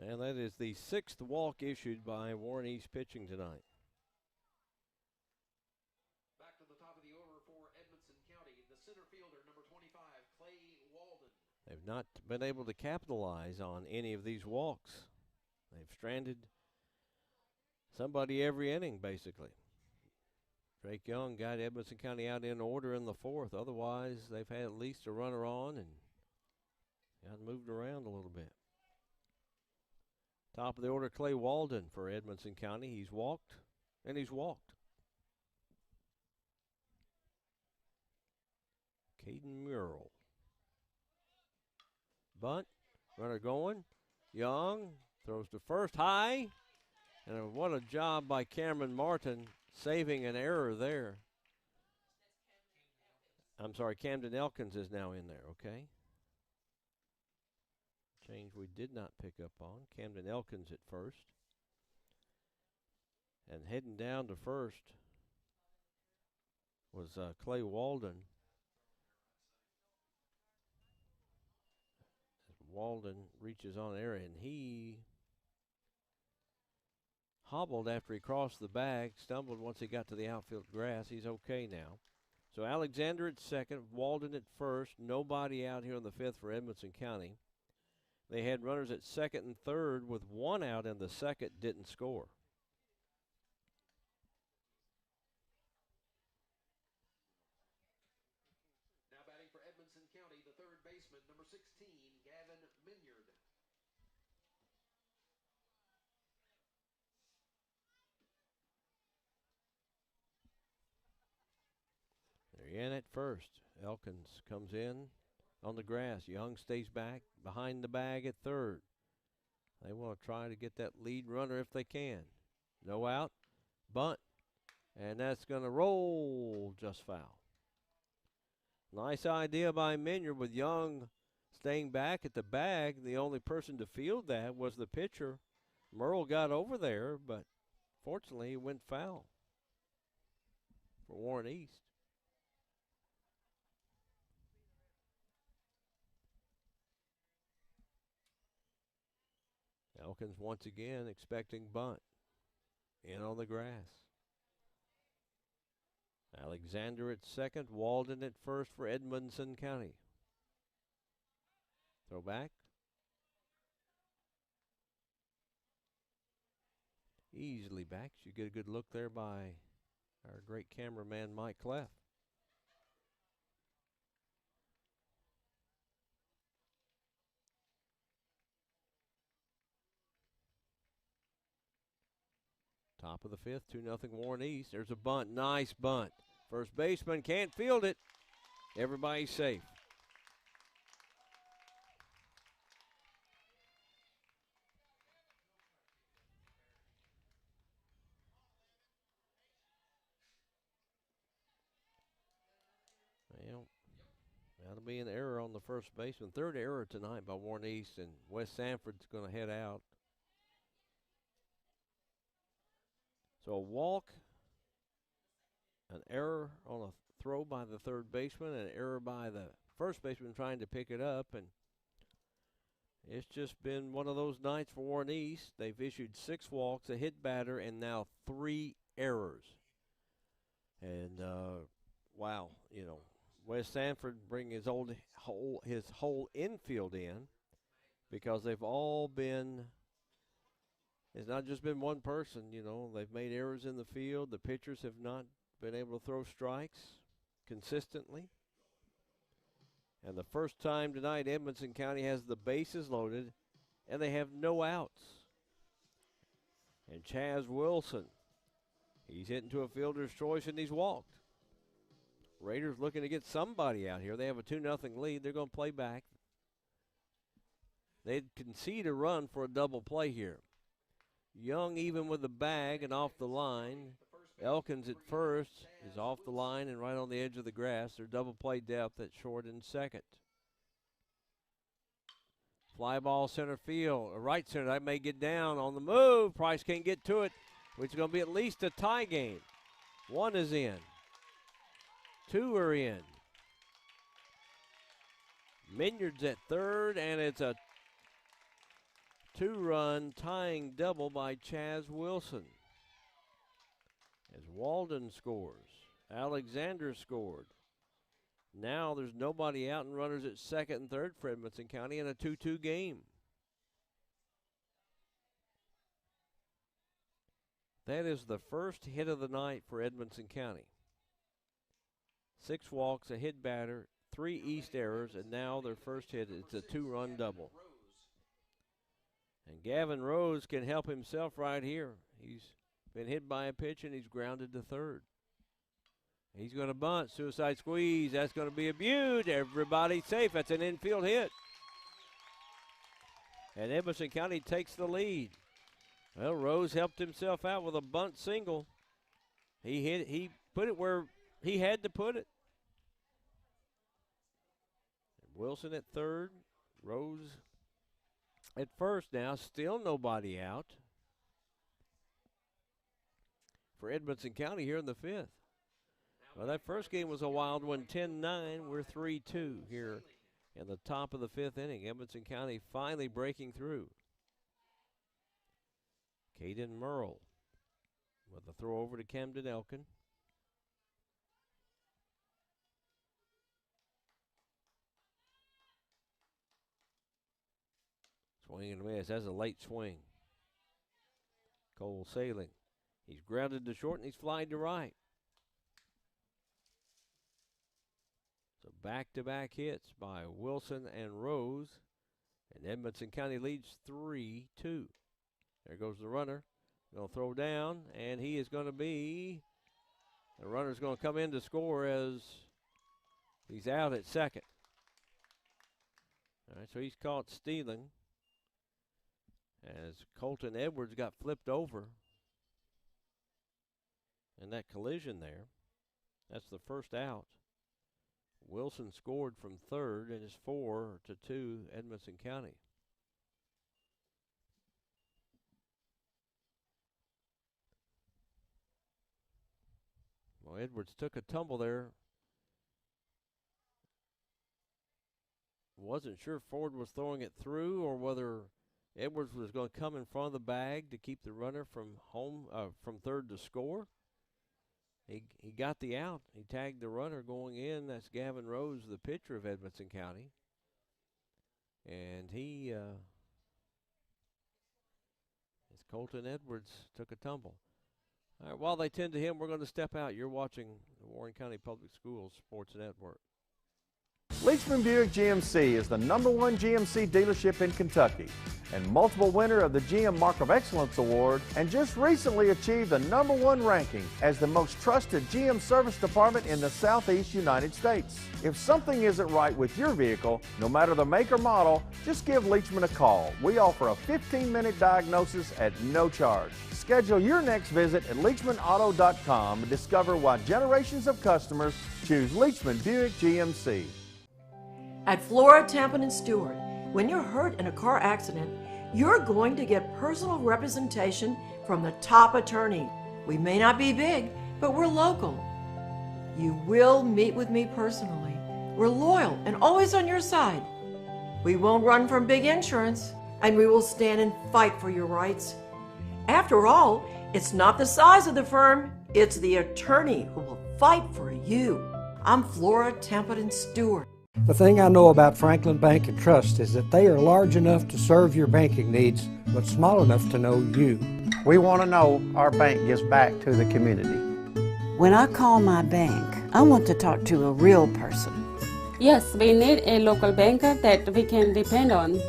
And that is the 6th walk issued by Warren East pitching tonight. Back to the top of the order for Edmonson County, the center fielder, number 25, Clay Walden. They've not been able to capitalize on any of these walks. They've stranded somebody every inning, basically. Drake Young got Edmonson County out in order in the 4th. Otherwise, they've had at least a runner on and got moved around a little bit. Top of the order, Clay Walden for Edmonson County. He's walked, and he's walked. Caden Merle. Bunt, runner going. Young throws to first, high, And what a job by Cameron Martin saving an error there. I'm sorry, Camden Elkins is now in there, okay? Change we did not pick up on. Camden Elkins at first. And heading down to first was Clay Walden. Walden reaches on there, and he hobbled after he crossed the bag, stumbled once he got to the outfield grass. He's okay now. So Alexander at second, Walden at first. Nobody out here in the fifth for Edmonson County. They had runners at second and third with one out in the second, didn't score. Now batting for Edmonson County, the third baseman, number 16, Gavin Minyard. They're in at first. Elkins comes in on the grass. Young stays back behind the bag at third. They want to try to get that lead runner if they can. No out, bunt, and that's going to roll just foul. Nice idea by Minyard with Young staying back at the bag. The only person to field that was the pitcher. Merle got over there, but fortunately it went foul for Warren East. Elkins once again expecting bunt. In on the grass. Alexander at second, Walden at first for Edmonson County. Throw back. Easily back. You get a good look there by our great cameraman Mike Cleff. Top of the fifth, 2-0 Warren East. There's a bunt, nice bunt. First baseman can't field it. Everybody's safe. Well, that'll be an error on the first baseman. Third error tonight by Warren East, and Wes Sanford's going to head out. So a walk, an error on a throw by the third baseman, an error by the first baseman trying to pick it up, and it's just been one of those nights for Warren East. They've issued 6 walks, a hit batter, and now 3 errors. And wow, you know, Wes Sanford bring his whole infield in, because they've all been. It's not just been one person, you know. They've made errors in the field. The pitchers have not been able to throw strikes consistently. And the first time tonight, Edmonson County has the bases loaded, and they have no outs. And Chaz Wilson, he's hitting to a fielder's choice, and he's walked. Raiders looking to get somebody out here. They have a 2-0 lead. They're going to play back. They'd concede a run for a double play here. Young even with the bag and off the line. Elkins at first is off the line and right on the edge of the grass. Their double play depth at short and second. Fly ball center field. Right center, that may get down on the move. Price can't get to it, which is going to be at least a tie game. 1 is in. 2 are in. Minyard's at third, and it's a 2-run tying double by Chaz Wilson. As Walden scores, Alexander scored. Now there's nobody out and runners at second and third for Edmonson County in a 2-2 game. That is the first hit of the night for Edmonson County. 6 walks, a hit batter, 3 East errors, and now their first hit is a 2-run double. And Gavin Rose can help himself right here. He's been hit by a pitch, and he's grounded to third. He's going to bunt, suicide squeeze. That's going to be a beaut. Everybody's safe. That's an infield hit. And Edmonson County takes the lead. Well, Rose helped himself out with a bunt single. He put it where he had to put it. Wilson at third. Rose at first now. Still nobody out for Edmonson County here in the fifth. Well, that first game was a wild one, 10-9. We're 3-2 here in the top of the fifth inning. Edmonson County finally breaking through. Caden Merle with a throw over to Camden Elkin. Swing and a miss. That's a late swing. Cole sailing. He's grounded to short and he's flying to right. So back-to-back hits by Wilson and Rose. And Edmonson County leads 3-2. There goes the runner. Going to throw down, and he is going to be, the runner's going to come in to score as he's out at second. All right, so he's caught stealing as Colton Edwards got flipped over in that collision there. That's the first out. Wilson scored from third, and it's 4-2 Edmonson County. Well, Edwards took a tumble there. Wasn't sure if Ford was throwing it through or whether Edwards was going to come in front of the bag to keep the runner from third to score. He got the out. He tagged the runner going in. That's Gavin Rose, the pitcher of Edmonson County. And as Colton Edwards took a tumble. All right, while they tend to him, we're going to step out. You're watching the Warren County Public Schools Sports Network. Leachman Buick GMC is the #1 GMC dealership in Kentucky and multiple winner of the GM Mark of Excellence Award, and just recently achieved the #1 ranking as the most trusted GM service department in the Southeast United States. If something isn't right with your vehicle, no matter the make or model, just give Leachman a call. We offer a 15-minute diagnosis at no charge. Schedule your next visit at LeachmanAuto.com and discover why generations of customers choose Leachman Buick GMC. At Flora, Tampa, and Stewart, when you're hurt in a car accident, you're going to get personal representation from the top attorney. We may not be big, but we're local. You will meet with me personally. We're loyal and always on your side. We won't run from big insurance, and we will stand and fight for your rights. After all, it's not the size of the firm, it's the attorney who will fight for you. I'm Flora, Tampa, and Stewart. The thing I know about Franklin Bank and Trust is that they are large enough to serve your banking needs, but small enough to know you. We want to know our bank gives back to the community. When I call my bank, I want to talk to a real person. Yes, we need a local banker that we can depend on.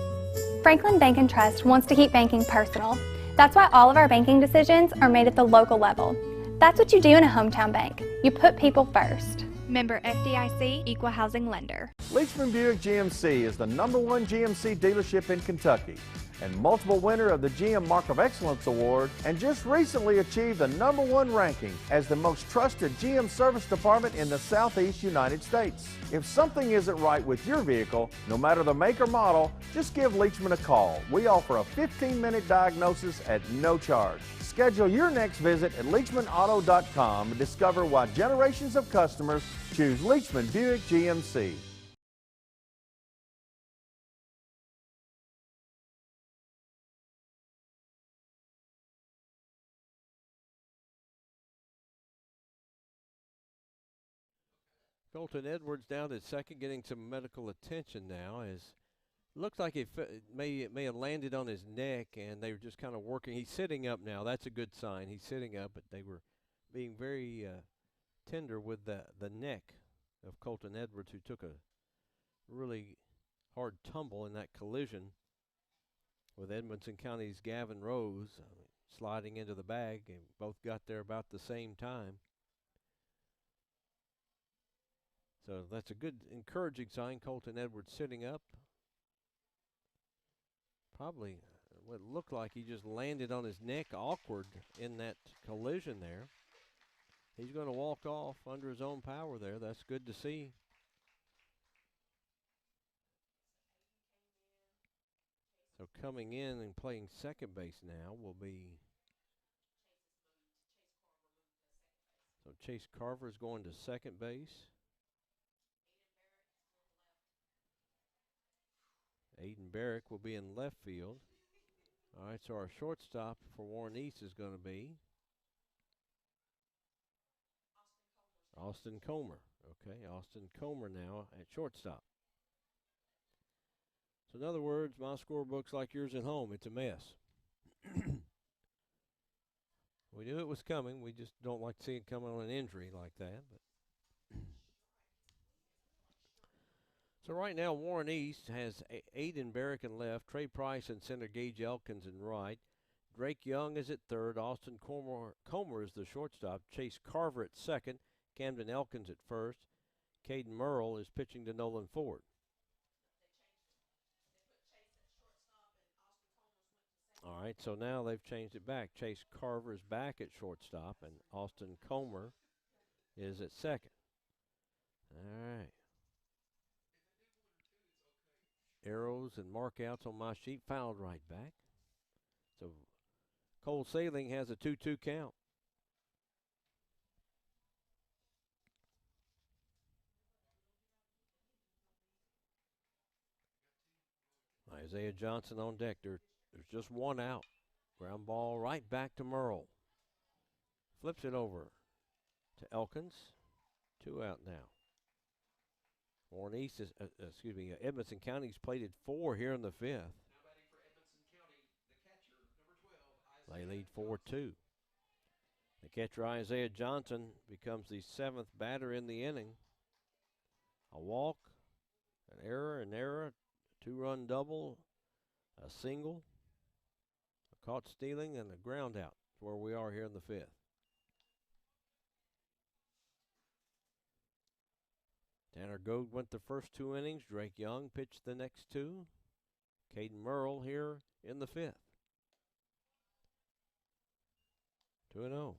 Franklin Bank and Trust wants to keep banking personal. That's why all of our banking decisions are made at the local level. That's what you do in a hometown bank. You put people first. Member FDIC, Equal Housing Lender. Leachman Buick GMC is the #1 GMC dealership in Kentucky and multiple winner of the GM Mark of Excellence Award, and just recently achieved the #1 ranking as the most trusted GM service department in the Southeast United States. If something isn't right with your vehicle, no matter the make or model, just give Leachman a call. We offer a 15-minute diagnosis at no charge. Schedule your next visit at LeachmanAuto.com and discover why generations of customers choose Leachman Buick GMC. Colton Edwards down at second, getting some medical attention now. As looks like it may have landed on his neck, and they were just kind of working. He's sitting up now. That's a good sign. He's sitting up, but they were being very tender with the neck of Colton Edwards, who took a really hard tumble in that collision with Edmonson County's Gavin Rose, sliding into the bag, and both got there about the same time. So that's a good, encouraging sign. Colton Edwards sitting up. Probably what looked like he just landed on his neck awkward in that collision there. He's going to walk off under his own power there. That's good to see. So coming in and playing second base now will be, so Chase Carver is going to second base. Aiden Barrick will be in left field. All right, so our shortstop for Warren East is going to be Austin Comer. Okay, Austin Comer now at shortstop. So in other words, my scorebook's like yours at home. It's a mess. We knew it was coming. We just don't like to see it coming on an injury like that. But so right now, Warren East has Aiden Barrick in left, Trey Price in center, Gage Elkins in right. Drake Young is at third. Austin Comer is the shortstop. Chase Carver at second. Camden Elkins at first. Caden Merle is pitching to Nolan Ford. All right, so now they've changed it back. Chase Carver is back at shortstop, and Austin Comer is at second. All right. Arrows and markouts on my sheet, fouled right back. So Cole Sailing has a 2-2 count. Isaiah Johnson on deck. There's just one out. Ground ball right back to Merle. Flips it over to Elkins. 2 out now. Warren East is, Edmonson County's plated 4 here in the 5th. Now batting for Edmonson County, the catcher, number 12, They lead 4-2. The catcher Isaiah Johnson becomes the 7th batter in the inning. A walk, an error, 2-run double, a single, a caught stealing, and a ground out. That's where we are here in the 5th. Tanner Goad went the first 2 innings. Drake Young pitched the next 2. Caden Merle here in the 5th. 2-0.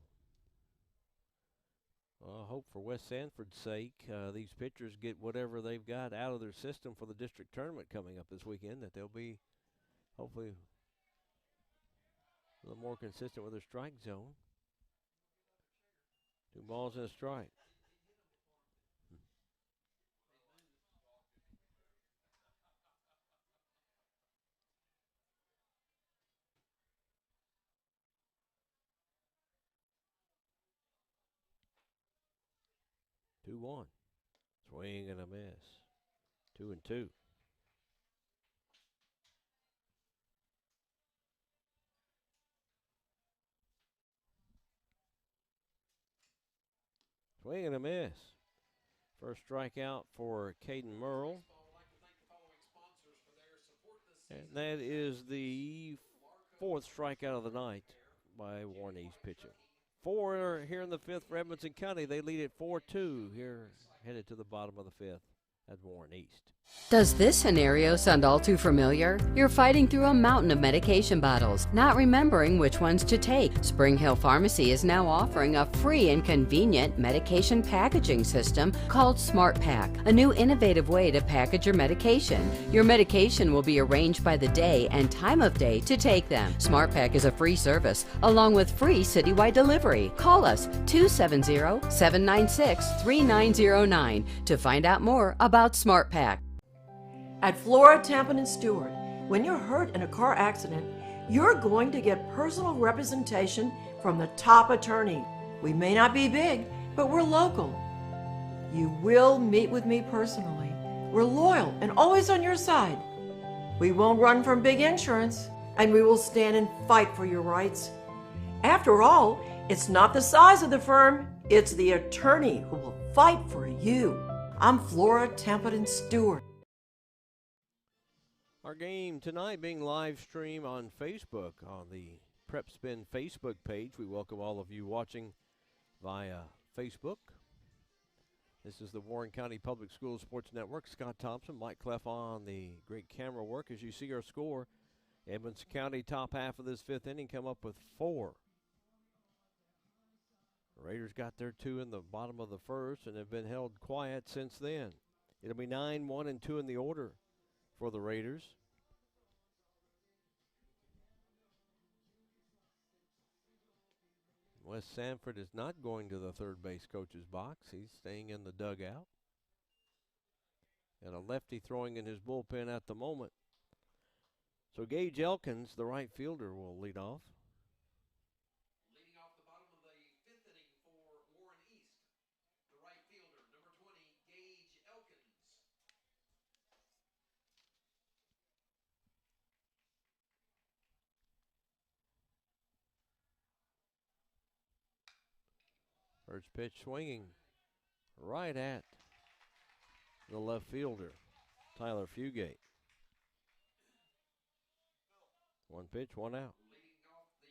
Well, I hope for West Sanford's sake, these pitchers get whatever they've got out of their system for the district tournament coming up this weekend, that they'll be hopefully a little more consistent with their strike zone. 2 balls and a strike. 2-1. Swing and a miss. 2-2. Swing and a miss. First strikeout for Caden Merle. And that is the 4th strikeout of the night by Warren East pitching. 4 here in the 5th for Edmonson County. They lead at 4-2 here, headed to the bottom of the 5th at Warren East. Does this scenario sound all too familiar? You're fighting through a mountain of medication bottles, not remembering which ones to take. Spring Hill Pharmacy is now offering a free and convenient medication packaging system called Smart Pack, a new innovative way to package your medication. Your medication will be arranged by the day and time of day to take them. Smart Pack is a free service, along with free citywide delivery. Call us 270-796-3909 to find out more about Smart Pack. At Flora, Tampa, and Stewart, when you're hurt in a car accident, you're going to get personal representation from the top attorney. We may not be big, but we're local. You will meet with me personally. We're loyal and always on your side. We won't run from big insurance, and we will stand and fight for your rights. After all, it's not the size of the firm, it's the attorney who will fight for you. I'm Flora, Tampa, and Stewart. Our game tonight being live streamed on Facebook, on the Prep Spin Facebook page. We welcome all of you watching via Facebook. This is the Warren County Public Schools Sports Network. Scott Thompson, Mike Cleff on the great camera work. As you see our score, Edmonson County, top half of this fifth inning, come up with 4. The Raiders got their 2 in the bottom of the first and have been held quiet since then. It'll be 9, 1, and 2 in the order for the Raiders. Wes Sanford is not going to the third base coach's box. He's staying in the dugout. And a lefty throwing in his bullpen at the moment. So Gage Elkins, the right fielder, will lead off. Leading off the bottom of the fifth inning for Warren East, the right fielder, number 20, Gage Elkins. First pitch swinging right at the left fielder, Tyler Fugate. 1 pitch, 1 out. Leading off the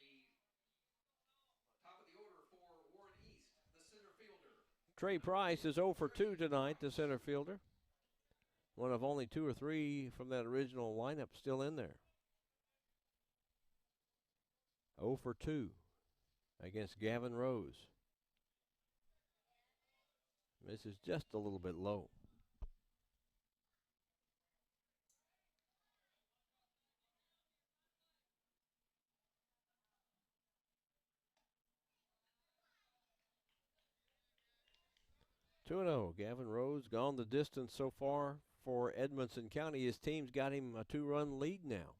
top of the order for Warren East, the center fielder. Trey Price is 0 for 2 tonight, the center fielder. One of only 2 or 3 from that original lineup still in there. 0 for 2 against Gavin Rose. This is just a little bit low. Two 2-0. Gavin Rose gone the distance so far for Edmonson County. His team's got him a 2-run lead now.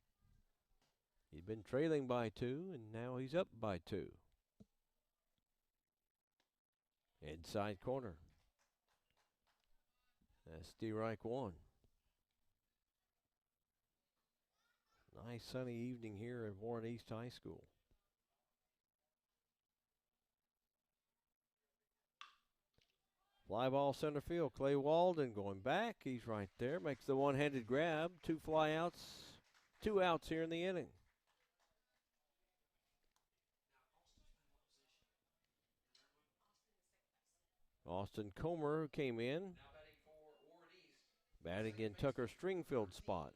He'd been trailing by 2, and now he's up by 2. Inside corner. That's D-Reich 1. Nice sunny evening here at Warren East High School. Fly ball center field. Clay Walden going back. He's right there. Makes the one-handed grab. 2 fly outs. 2 outs here in the inning. Austin Comer came in. Batting in Tucker Stringfield's spot.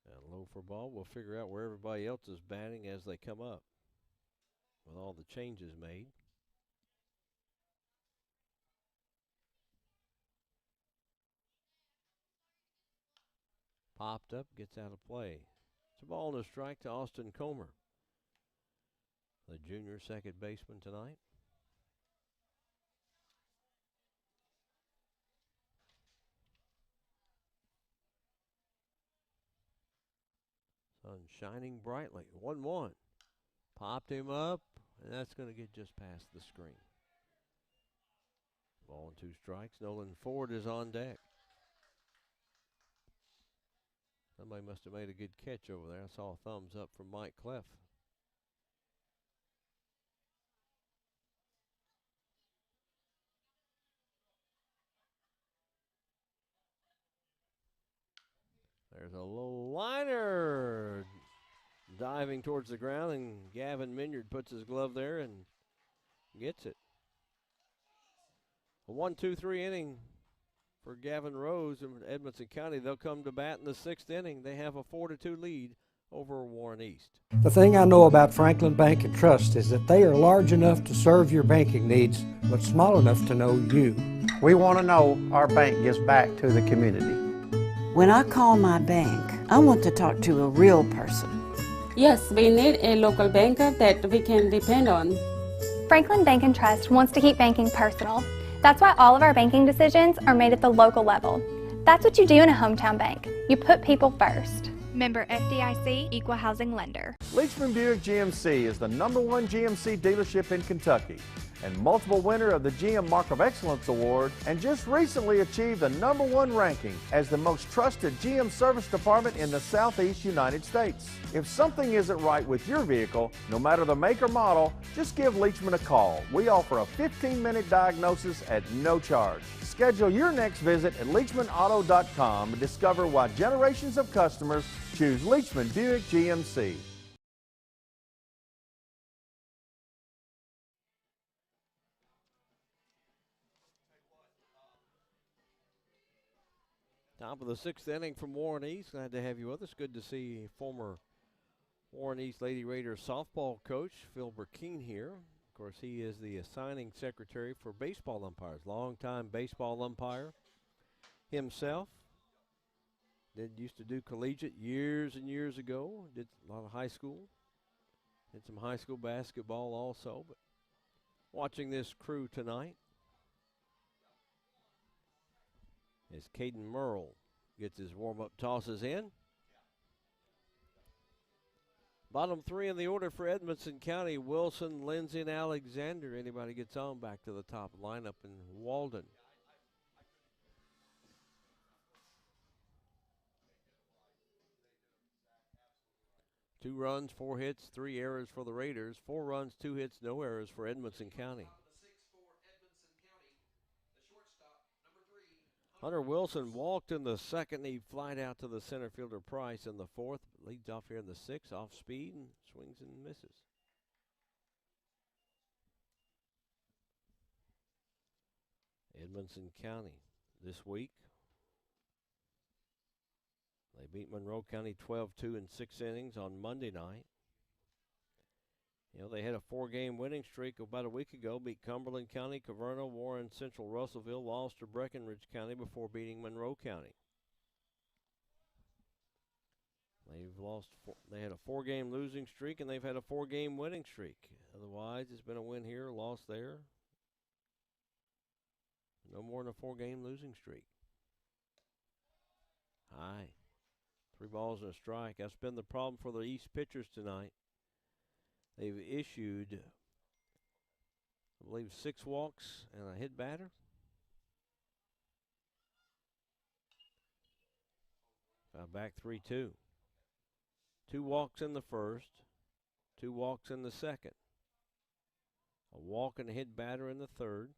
And low for ball. We'll figure out where everybody else is batting as they come up with all the changes made. Popped up, gets out of play. It's a ball and a strike to Austin Comer, the junior second baseman tonight. Sun shining brightly. 1-1. Popped him up, and that's going to get just past the screen. Ball and 2 strikes. Nolan Ford is on deck. Somebody must have made a good catch over there. I saw a thumbs up from Mike Cleff. There's a low liner diving towards the ground, and Gavin Minyard puts his glove there and gets it. A 1-2-3 inning for Gavin Rose in Edmonson County. They'll come to bat in the 6th inning. They have a 4-2 lead over Warren East. The thing I know about Franklin Bank and Trust is that they are large enough to serve your banking needs, but small enough to know you. We want to know our bank gives back to the community. When I call my bank, I want to talk to a real person. Yes, we need a local banker that we can depend on. Franklin Bank and Trust wants to keep banking personal. That's why all of our banking decisions are made at the local level. That's what you do in a hometown bank. You put people first. Member FDIC, Equal Housing Lender. Leachman Buick GMC is the #1 GMC dealership in Kentucky and multiple winner of the GM Mark of Excellence Award, and just recently achieved the #1 ranking as the most trusted GM service department in the Southeast United States. If something isn't right with your vehicle, no matter the make or model, just give Leachman a call. We offer a 15-minute diagnosis at no charge. Schedule your next visit at LeachmanAuto.com and discover why generations of customers choose Leachman Buick GMC. Top of the 6th inning from Warren East. Glad to have you with us. Good to see former Warren East Lady Raiders softball coach Phil Burkeen here. Of course, he is the assigning secretary for baseball umpires. Longtime baseball umpire himself. Used to do collegiate years and years ago. Did a lot of high school. Did some high school basketball also. But watching this crew tonight as Caden Merle gets his warm-up tosses in. Bottom 3 in the order for Edmonson County: Wilson, Lindsay, and Alexander. Anybody gets on back to the top lineup in Walden. Two runs, 4 hits, 3 errors for the Raiders. 4 runs, 2 hits, no errors for Edmonson County. Hunter Wilson walked in the 2nd. He flied out to the center fielder Price in the 4th. Leads off here in the 6th, off speed, and swings and misses. Edmonson County this week. They beat Monroe County 12-2 in 6 innings on Monday night. You know, they had a 4-game winning streak about a week ago. Beat Cumberland County, Caverna, Warren, Central Russellville, lost to Breckenridge County before beating Monroe County. They had a 4-game losing streak, and they've had a 4-game winning streak. Otherwise, it's been a win here, a loss there. No more than a 4-game losing streak. High. 3 balls and a strike. That's been the problem for the East pitchers tonight. They've issued, I believe, 6 walks and a hit batter. Back 3-2. 2 walks in the first, 2 walks in the second. A walk and a hit batter in the third.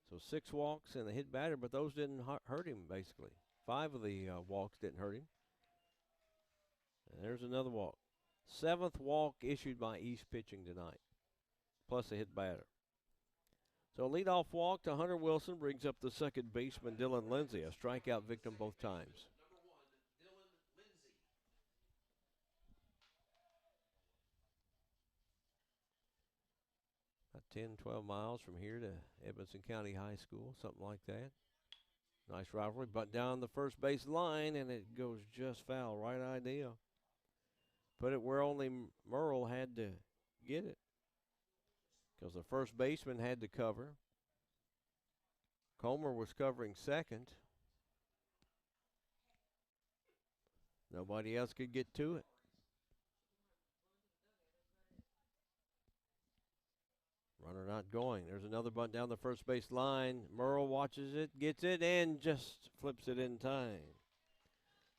So 6 walks and a hit batter, but those didn't hurt him, basically. 5 of the walks didn't hurt him. And there's another walk. 7th walk issued by East pitching tonight, plus a hit batter. So a leadoff walk to Hunter Wilson brings up the second baseman, Dylan Lindsay, a strikeout victim both times. About 10, 12 miles from here to Edmonson County High School, something like that. Nice rivalry, but down the first base line, and it goes just foul. Right idea. Put it where only Merle had to get it, because the first baseman had to cover. Comer was covering second. Nobody else could get to it. Runner not going. There's another bunt down the first base line. Merle watches it, gets it, and just flips it in time.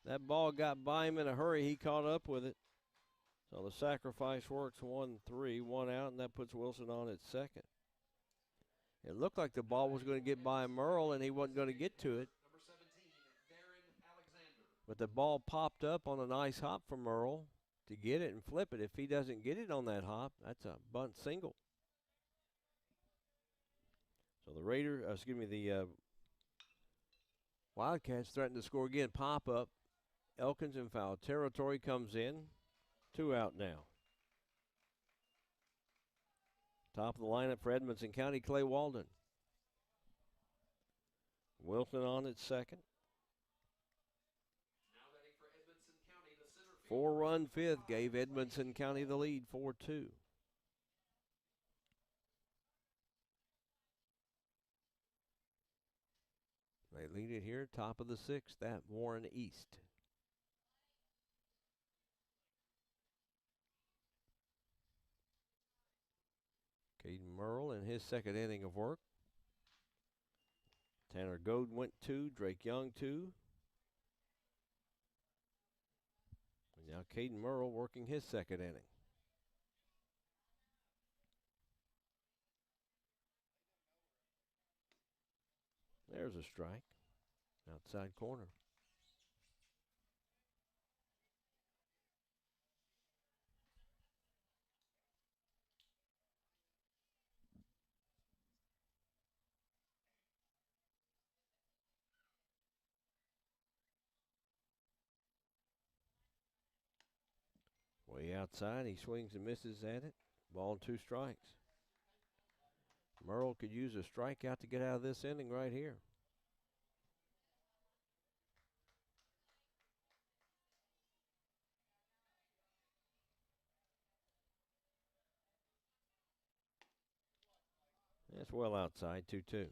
That ball got by him in a hurry. He caught up with it. So the sacrifice works. 1-3, 1 out, and that puts Wilson on at second. It looked like the ball was going to get by Merle, and he wasn't going to get to it. But the ball popped up on a nice hop from Merle to get it and flip it. If he doesn't get it on that hop, that's a bunt single. So the Wildcats threaten to score again. Pop up. Elkins in foul territory, comes in. 2 out now. Top of the lineup for Edmonson County, Clay Walden. Wilson on at second. 4-run 5th gave Edmonson County the lead, 4-2. They lead it here, top of the 6th at Warren East. Caden Merle in his second inning of work. Tanner Goad went 2, Drake Young 2. And now Caden Merle working his second inning. There's a strike. Outside corner. Way outside, he swings and misses at it. Ball and 2 strikes. Merle could use a strikeout to get out of this inning right here. That's well outside, 2-2.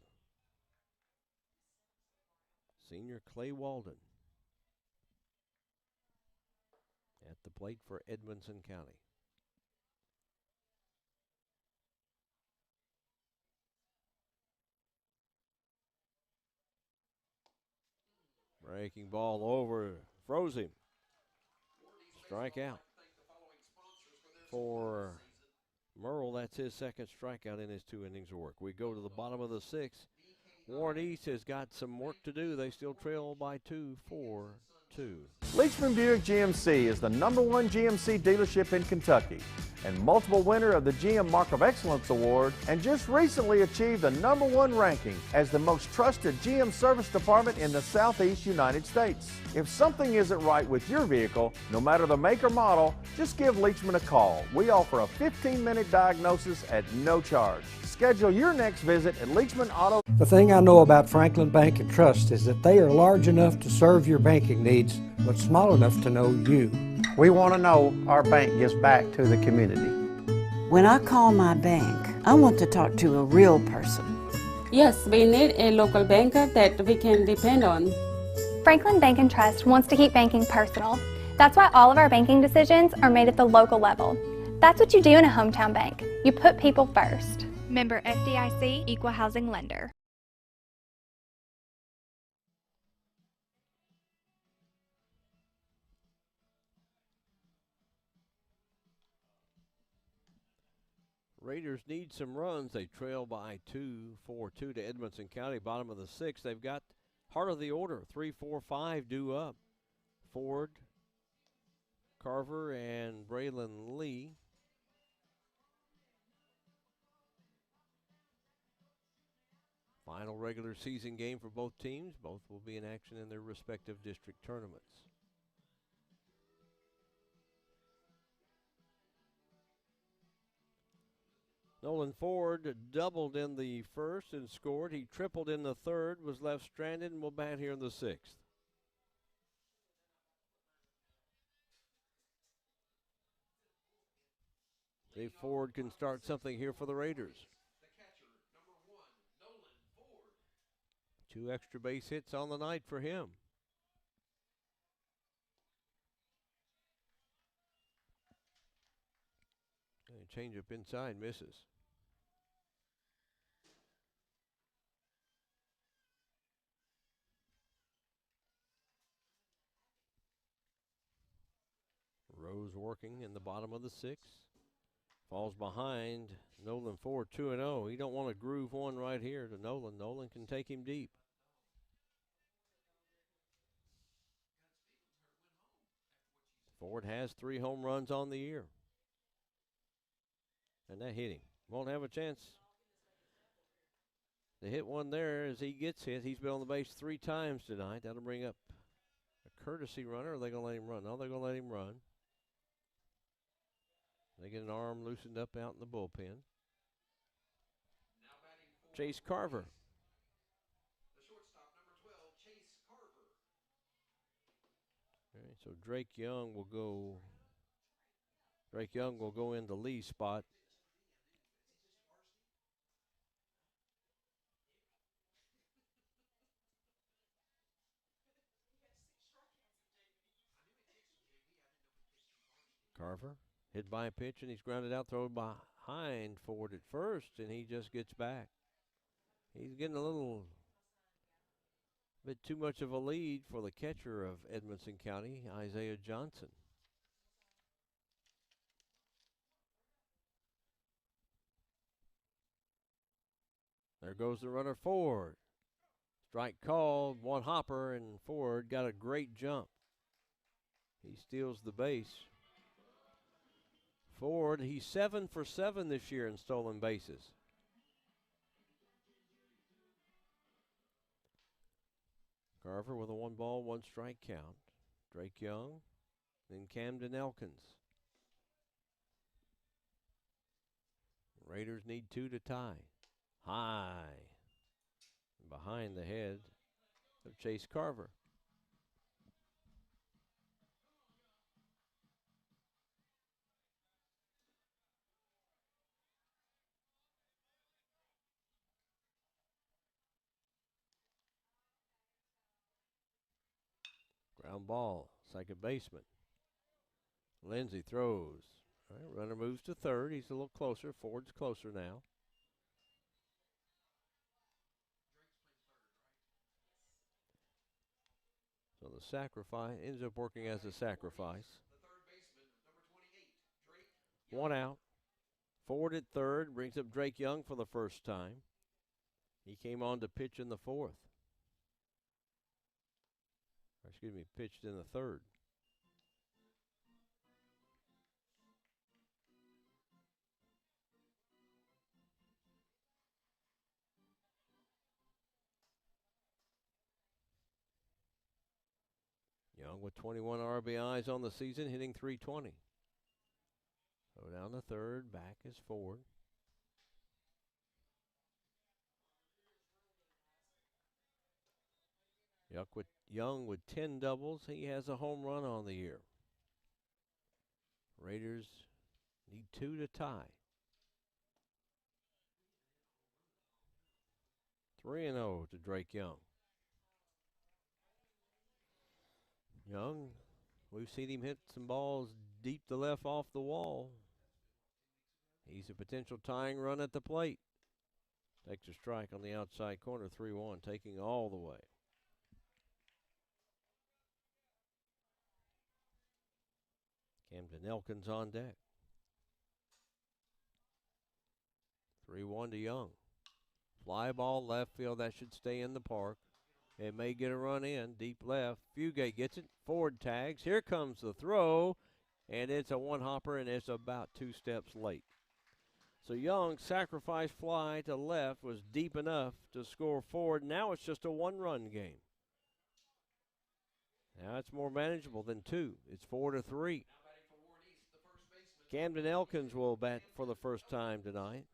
Senior Clay Walden at the plate for Edmonson County. Breaking ball over, froze him. Strikeout for Merle. That's his second strikeout in his 2 innings of work. We go to the bottom of the 6th. Warren East has got some work to do. They still trail by 2, 4-2. Leachman Buick GMC is the #1 GMC dealership in Kentucky and multiple winner of the GM Mark of Excellence Award, and just recently achieved the #1 ranking as the most trusted GM service department in the Southeast United States. If something isn't right with your vehicle, no matter the make or model, just give Leachman a call. We offer a 15-minute diagnosis at no charge. Schedule your next visit at Leachman Auto. The thing I know about Franklin Bank and Trust is that they are large enough to serve your banking needs, but small enough to know you. We want to know our bank gives back to the community. When I call my bank, I want to talk to a real person. Yes, we need a local banker that we can depend on. Franklin Bank and Trust wants to keep banking personal. That's why all of our banking decisions are made at the local level. That's what you do in a hometown bank. You put people first. Member FDIC, Equal Housing Lender. Raiders need some runs. They trail by 2, 4-2 to Edmonson County. Bottom of the 6th. They've got heart of the order, 3, 4, 5 due up. Ford, Carver, and Braylon Lee. Final regular season game for both teams. Both will be in action in their respective district tournaments. Nolan Ford doubled in the first and scored. He tripled in the third, was left stranded, and will bat here in the 6th. See if Ford can start something here for the Raiders. 2 extra base hits on the night for him. Change up inside, misses. Rose working in the bottom of the 6th. Falls behind Nolan Ford 2-0. He don't want to groove one right here to Nolan. Nolan can take him deep. Ford has 3 home runs on the year. And that hit him. Won't have a chance to hit one there as he gets hit. He's been on the base 3 times tonight. That'll bring up a courtesy runner. Or are they going to let him run? No, they're going to let him run. They get an arm loosened up out in the bullpen. Chase Carver. The shortstop, number 12, Chase Carver. All right, so Drake Young will go in the Lee spot. Carver hit by a pitch, and he's grounded out, thrown behind Ford at first, and he just gets back. He's getting a little bit too much of a lead for the catcher of Edmonson County, Isaiah Johnson. There goes the runner Ford. Strike called, 1 hopper, and Ford got a great jump. He steals the base. Ford, he's 7 for 7 this year in stolen bases. Carver with a 1-ball, 1-strike count. Drake Young, then Camden Elkins. Raiders need 2 to tie. High. Behind the head of Chase Carver. Ground ball, second baseman. Lindsey throws. All right, runner moves to third. He's a little closer. Ford's closer now. So the sacrifice ends up working as a sacrifice. One out. Ford at third brings up Drake Young for the first time. He came on to pitch in the fourth. Excuse me, pitched in the third. Young with 21 RBIs on the season, hitting .320. Go down the third, back is Ford. Young with 10 doubles. He has a home run on the year. Raiders need 2 to tie. 3-0 to Drake Young. Young, we've seen him hit some balls deep to left off the wall. He's a potential tying run at the plate. Takes a strike on the outside corner, 3-1, taking all the way. Camden Elkins on deck. 3-1 to Young. Fly ball left field, that should stay in the park. It may get a run in, deep left. Fugate gets it, Ford tags. Here comes the throw, and it's a one-hopper, and it's about 2 steps late. So Young's sacrifice fly to left was deep enough to score Ford. Now it's just a 1-run game. Now it's more manageable than 2. It's 4-3. Camden Elkins will bat for the first time tonight.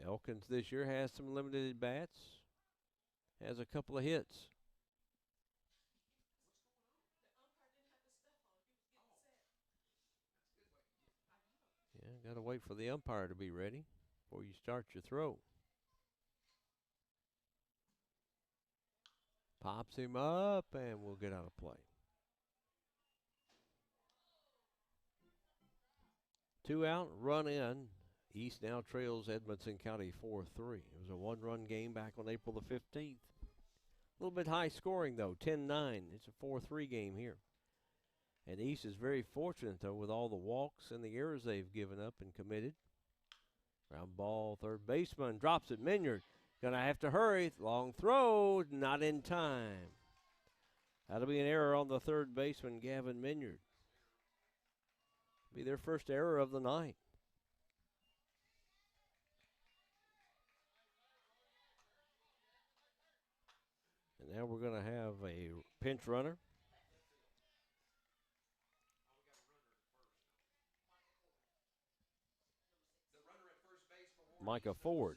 Elkins this year has some limited at bats, has a couple of hits. Yeah, got to wait for the umpire to be ready before you start your throw. Pops him up, and we'll get out of play. 2 out, run in. East now trails Edmonson County 4-3. It was a 1-run game back on April the 15th. A little bit high scoring, though, 10-9. It's a 4-3 game here. And East is very fortunate, though, with all the walks and the errors they've given up and committed. Ground ball, third baseman drops it. Minyard going to have to hurry. Long throw, not in time. That'll be an error on the third baseman, Gavin Minyard. Be their first error of the night. And now we're going to have a pinch runner. Micah Ford.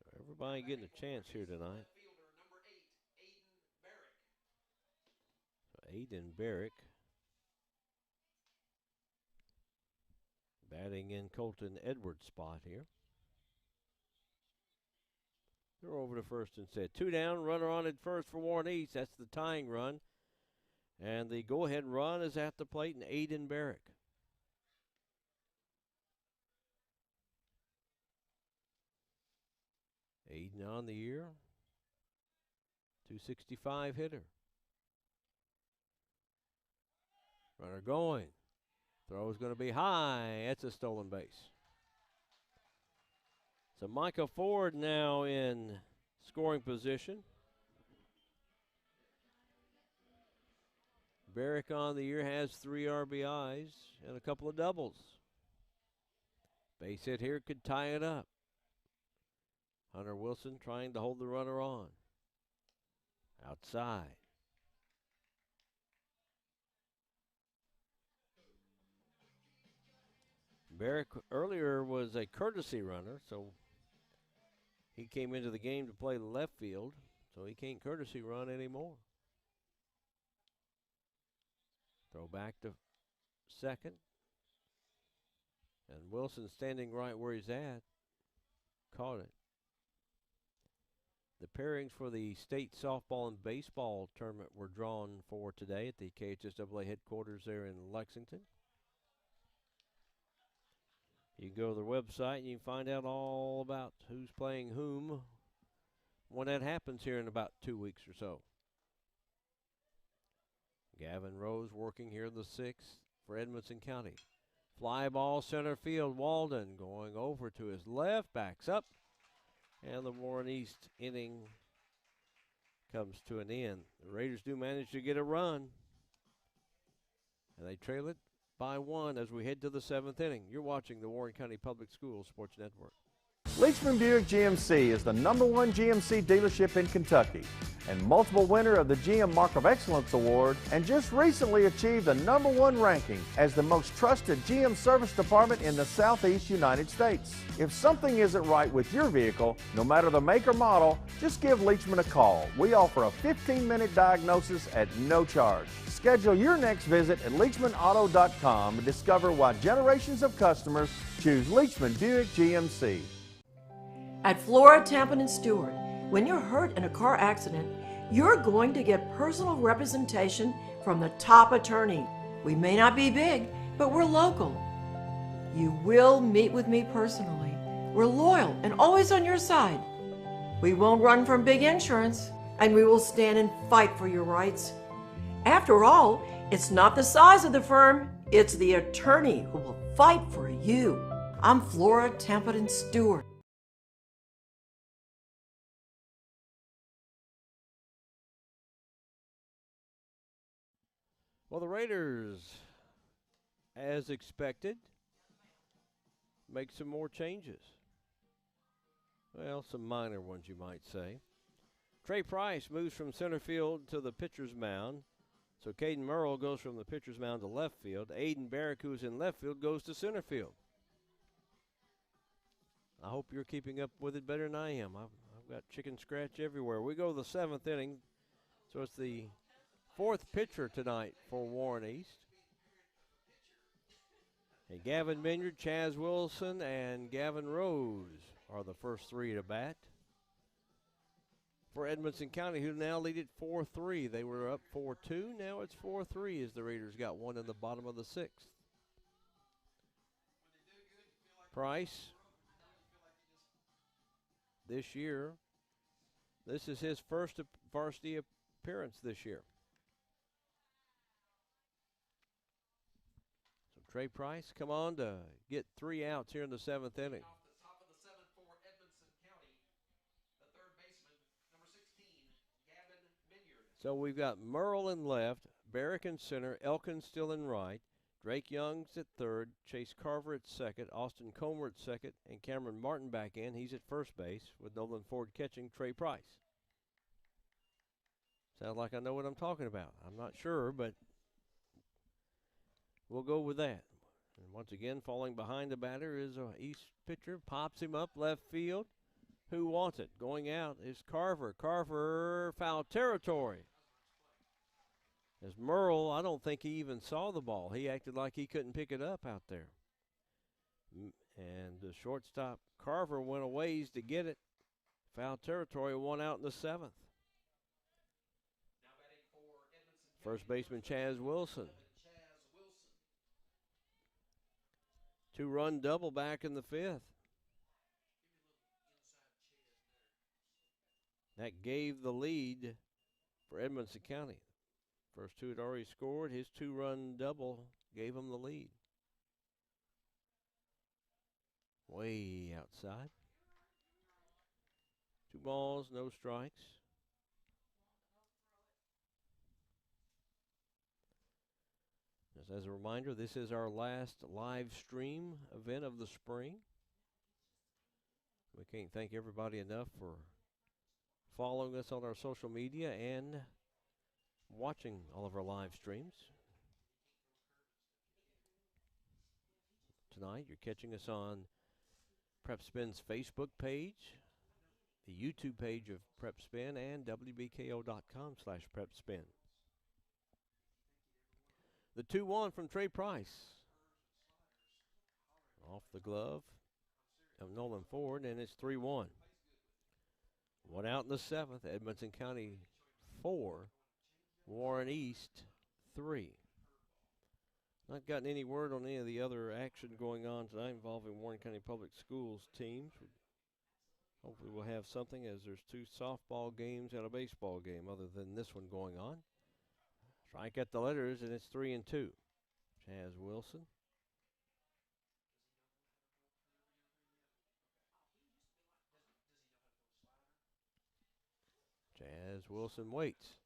So everybody getting a chance here tonight. So Aiden Barrick batting in Colton Edwards' spot here. They're over to first and set. 2 down, runner on at first for Warren East. That's the tying run. And the go-ahead run is at the plate, and Aiden Barrick. Aiden on the year. 265 hitter. Runner going. Throw's going to be high. That's a stolen base. So Micah Ford now in scoring position. Barrick on the year has 3 RBIs and a couple of doubles. Base hit here could tie it up. Hunter Wilson trying to hold the runner on. Outside. Barrick earlier was a courtesy runner, so he came into the game to play left field, so he can't courtesy run anymore. Throw back to second. And Wilson standing right where he's at. Caught it. The pairings for the state softball and baseball tournament were drawn for today at the KHSAA headquarters there in Lexington. You can go to their website and you can find out all about who's playing whom when that happens here in about 2 weeks or so. Gavin Rose working here in the 6th for Edmonson County. Fly ball center field. Walden going over to his left, backs up, and the Warren East inning comes to an end. The Raiders do manage to get a run, and they trail it by 1 as we head to the 7th inning. You're watching the Warren County Public Schools Sports Network. Leachman Buick GMC is the #1 GMC dealership in Kentucky and multiple winner of the GM Mark of Excellence Award, and just recently achieved the #1 ranking as the most trusted GM service department in the Southeast United States. If something isn't right with your vehicle, no matter the make or model, just give Leachman a call. We offer a 15-minute diagnosis at no charge. Schedule your next visit at LeachmanAuto.com and discover why generations of customers choose Leachman Buick GMC. At Flora, Tampa, Stewart, when you're hurt in a car accident, you're going to get personal representation from the top attorney. We may not be big, but we're local. You will meet with me personally. We're loyal and always on your side. We won't run from big insurance, and we will stand and fight for your rights. After all, it's not the size of the firm, it's the attorney who will fight for you. I'm Flora, Tampa, Stewart. Well, the Raiders, as expected, make some more changes. Well, some minor ones, you might say. Trey Price moves from center field to the pitcher's mound. So Caden Merle goes from the pitcher's mound to left field. Aiden Barrick, who's in left field, goes to center field. I hope you're keeping up with it better than I am. I've got chicken scratch everywhere. We go to the 7th inning. So it's the 4th pitcher tonight for Warren East. And Gavin Minyard, Chaz Wilson, and Gavin Rose are the first 3 to bat for Edmonson County, who now lead it 4-3. They were up 4-2. Now it's 4-3 as the Raiders got one in the bottom of the 6th. Price, this year, this is his first varsity appearance this year. So Trey Price come on to get 3 outs here in the 7th inning. Off the top of the 7th for Edmonson County, the third baseman, number 16, Gavin Minyard. So we've got Merle in left, Barrick in center, Elkins still in right, Drake Young's at third, Chase Carver at second, Austin Comer at second, and Cameron Martin back in. He's at first base with Nolan Ford catching Trey Price. Sounds like I know what I'm talking about. I'm not sure, but we'll go with that. And once again, falling behind the batter is a East pitcher. Pops him up left field. Who wants it? Going out is Carver. Carver, foul territory. As Merle, I don't think he even saw the ball. He acted like he couldn't pick it up out there. And the shortstop, Carver, went a ways to get it. Foul territory, 1 out in the 7th. First baseman, Chaz Wilson. 2-run double back in the 5th. That gave the lead for Edmonson County. First 2 had already scored. His 2-run double gave him the lead. Way outside. 2 balls, no strikes. Just as a reminder, this is our last live stream event of the spring. We can't thank everybody enough for following us on our social media and watching all of our live streams. tonight. You're catching us on Prep Spin's Facebook page, the YouTube page of Prep Spin, and WBKO.com/PrepSpin. The 2-1 from Trey Price. Off the glove of Nolan Ford, and it's 3-1. One out in the 7th. Edmonson County 4, Warren East 3. Not gotten any word on any of the other action going on tonight involving Warren County Public Schools teams. Hopefully we'll have something, as there's 2 softball games and a baseball game other than this one going on. Strike at the letters, and it's 3-2. Chaz Wilson. Chaz Wilson waits.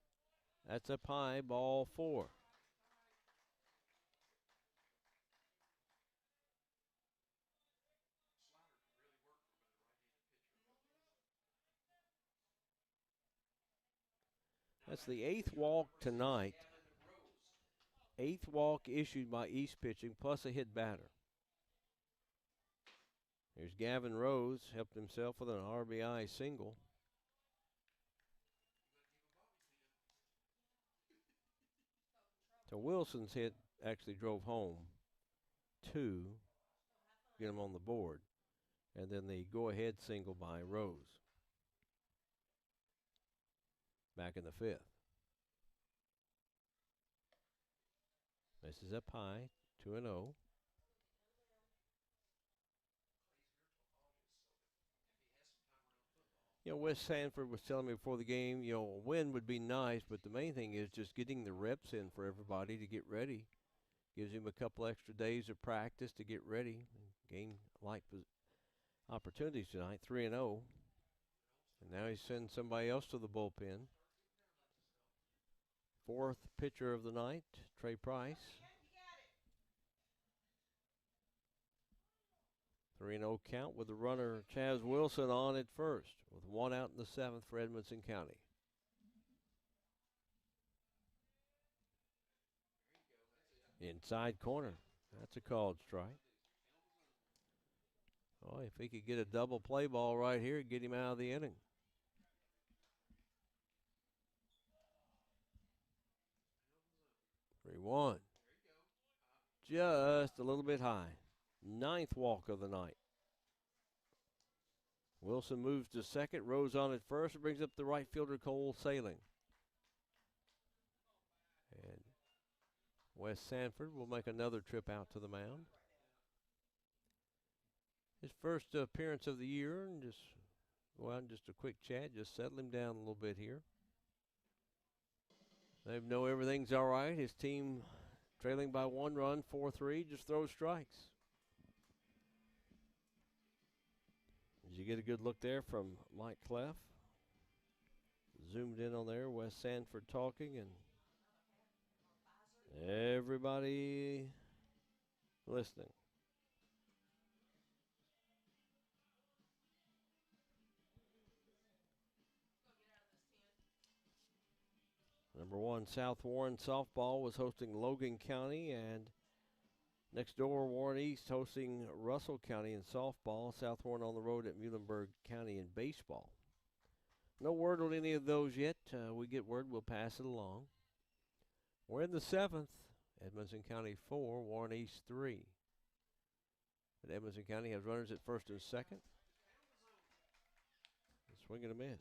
That's up high, ball 4. That's the 8th walk tonight. 8th walk issued by East pitching, plus a hit batter. Here's Gavin Rose, helped himself with an RBI single. So Wilson's hit actually drove home 2, get him on the board, and then the go-ahead single by Rose. Back in the 5th. This is up high, 2-0. You know, Wes Sanford was telling me before the game, you know, a win would be nice, but the main thing is just getting the reps in for everybody to get ready. Gives him a couple extra days of practice to get ready. Game-like opportunities tonight, 3-0. And now he's sending somebody else to the bullpen. 4th pitcher of the night, Trey Price. 3-0 count with the runner Chaz Wilson on at first, with 1 out in the 7th for Edmonson County. Inside corner. That's a called strike. Oh, if he could get a double play ball right here, get him out of the inning. One. Just a little bit high. 9th walk of the night. Wilson moves to second. Rose on at first. It brings up the right fielder, Cole Sailing. And Wes Sanford will make another trip out to the mound. His first appearance of the year, and just go out and just a quick chat, just settle him down a little bit here. They know everything's all right. His team trailing by 1 run, 4-3, just throws strikes. As you get a good look there from Mike Cleff. Zoomed in on there, Wes Sanford talking, and everybody listening. Number 1, South Warren softball was hosting Logan County, and next door, Warren East hosting Russell County in softball. South Warren on the road at Muhlenberg County in baseball. No word on any of those yet. We get word, we'll pass it along. We're in the 7th. Edmonson County 4, Warren East 3. But Edmonson County has runners at first and second. A swing and a miss.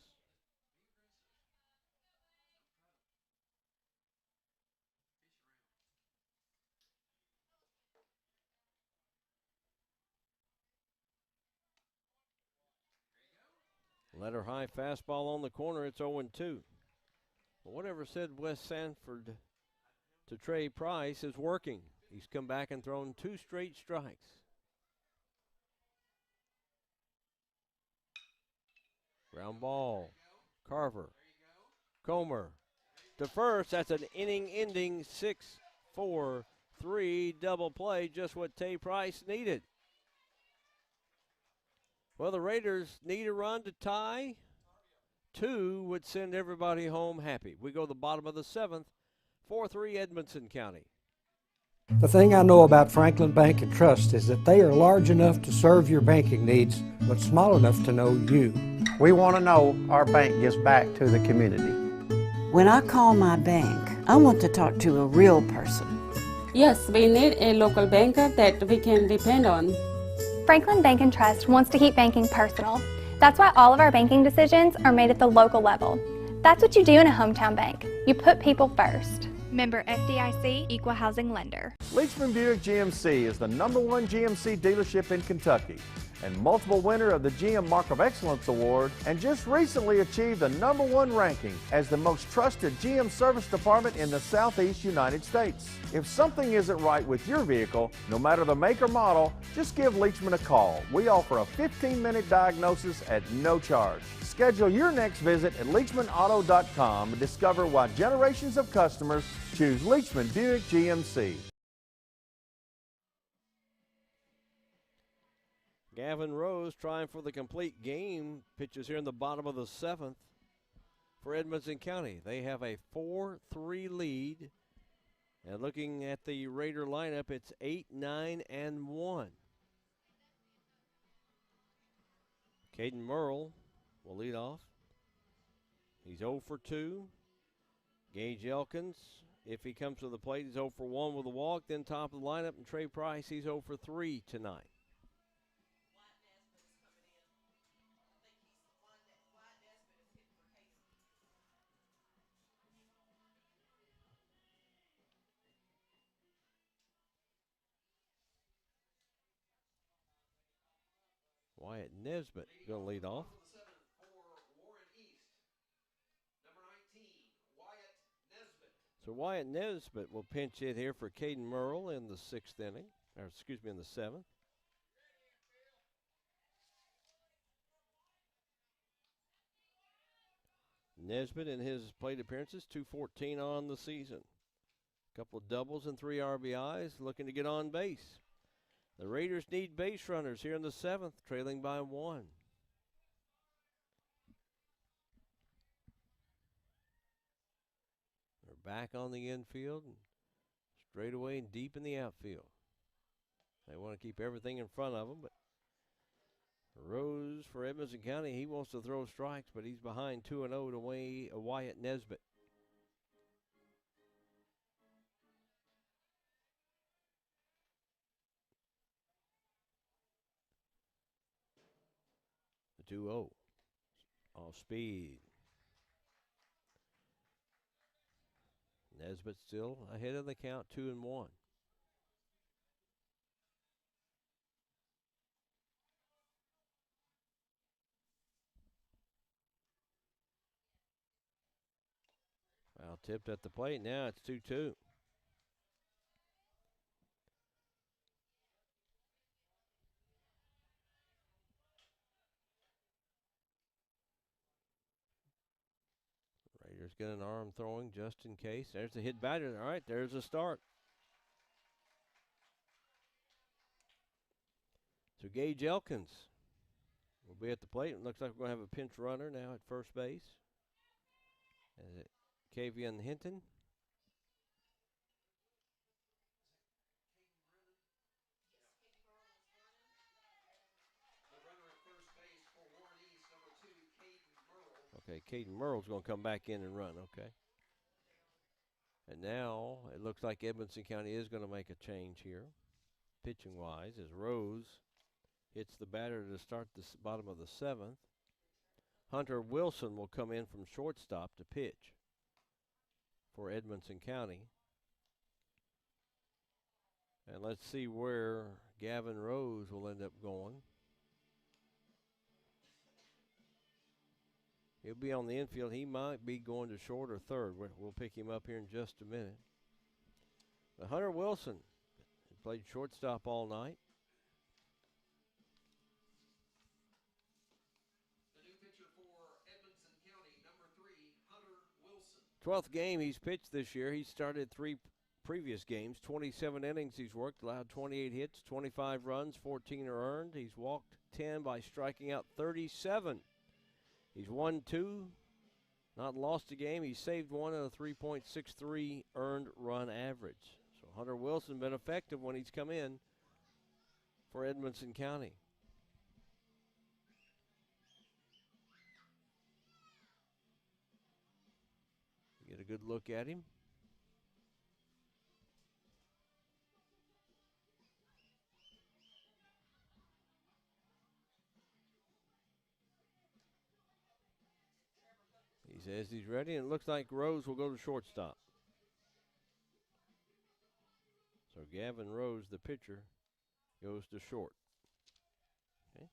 Letter high fastball on the corner. It's 0-2. But whatever said Wes Sanford to Trey Price is working. He's come back and thrown 2 straight strikes. Ground ball. Carver. Comer to first. That's an inning-ending 6-4-3 double play. Just what Trey Price needed. Well, the Raiders need a run to tie. 2 would send everybody home happy. We go to the bottom of the 7th, 4-3 Edmonson County. The thing I know about Franklin Bank and Trust is that they are large enough to serve your banking needs, but small enough to know you. We want to know our bank gives back to the community. When I call my bank, I want to talk to a real person. Yes, we need a local banker that we can depend on. Franklin Bank and Trust wants to keep banking personal. That's why all of our banking decisions are made at the local level. That's what you do in a hometown bank. You put people first. Member FDIC, Equal Housing Lender. Leachman Buick GMC is the #1 GMC dealership in Kentucky and multiple winner of the GM Mark of Excellence Award, and just recently achieved the #1 ranking as the most trusted GM service department in the Southeast United States. If something isn't right with your vehicle, no matter the make or model, just give Leachman a call. We offer a 15-minute diagnosis at no charge. Schedule your next visit at LeachmanAuto.com and discover why generations of customers choose Leachman Buick GMC. Gavin Rose trying for the complete game. Pitches here in the bottom of the 7th for Edmonson County. They have a 4-3 lead. And looking at the Raider lineup, it's 8, 9, and 1. Caden Merle will lead off. He's 0 for 2. Gage Elkins, if he comes to the plate, he's 0 for 1 with a walk. Then top of the lineup, and Trey Price, he's 0 for 3 tonight. Wyatt Nesbitt going to lead off. So Wyatt Nesbitt will pinch hit here for Caden Merle in the 6th inning, or excuse me, in the 7th. Nesbitt in his plate appearances, 214 on the season. A couple of doubles and 3 RBIs, looking to get on base. The Raiders need base runners here in the 7th, trailing by 1. They're back on the infield, and straight away and deep in the outfield. They want to keep everything in front of them, but Rose for Edmonson County, he wants to throw strikes, but he's behind 2-0 to Wyatt Nesbitt. The 2-0 off speed. Nesbitt still ahead of the count, 2-1. Foul tipped at the plate. Now it's 2-2. Raiders get an arm throwing just in case. There's the hit batter. All right, there's a start. So Gage Elkins will be at the plate. It looks like we're going to have a pinch runner now at first base. Kavian Hinton. Okay, Caden Merle's going to come back in and run, okay. And now it looks like Edmonson County is going to make a change here, pitching-wise, as Rose hits the batter to start the bottom of the 7th. Hunter Wilson will come in from shortstop to pitch for Edmonson County. And let's see where Gavin Rose will end up going. He'll be on the infield. He might be going to short or third. We'll pick him up here in just a minute. But Hunter Wilson played shortstop all night. The new pitcher for Edmonson County, number 3, Hunter Wilson. 12th game he's pitched this year. He started 3 previous games. 27 innings he's worked, allowed 28 hits, 25 runs, 14 are earned. He's walked 10 by striking out 37. He's won 2, not lost a game. He's saved 1 at a 3.63 earned run average. So Hunter Wilson been effective when he's come in for Edmonson County. Get a good look at him. He says he's ready, and it looks like Rose will go to shortstop. So Gavin Rose, the pitcher, goes to short. Okay.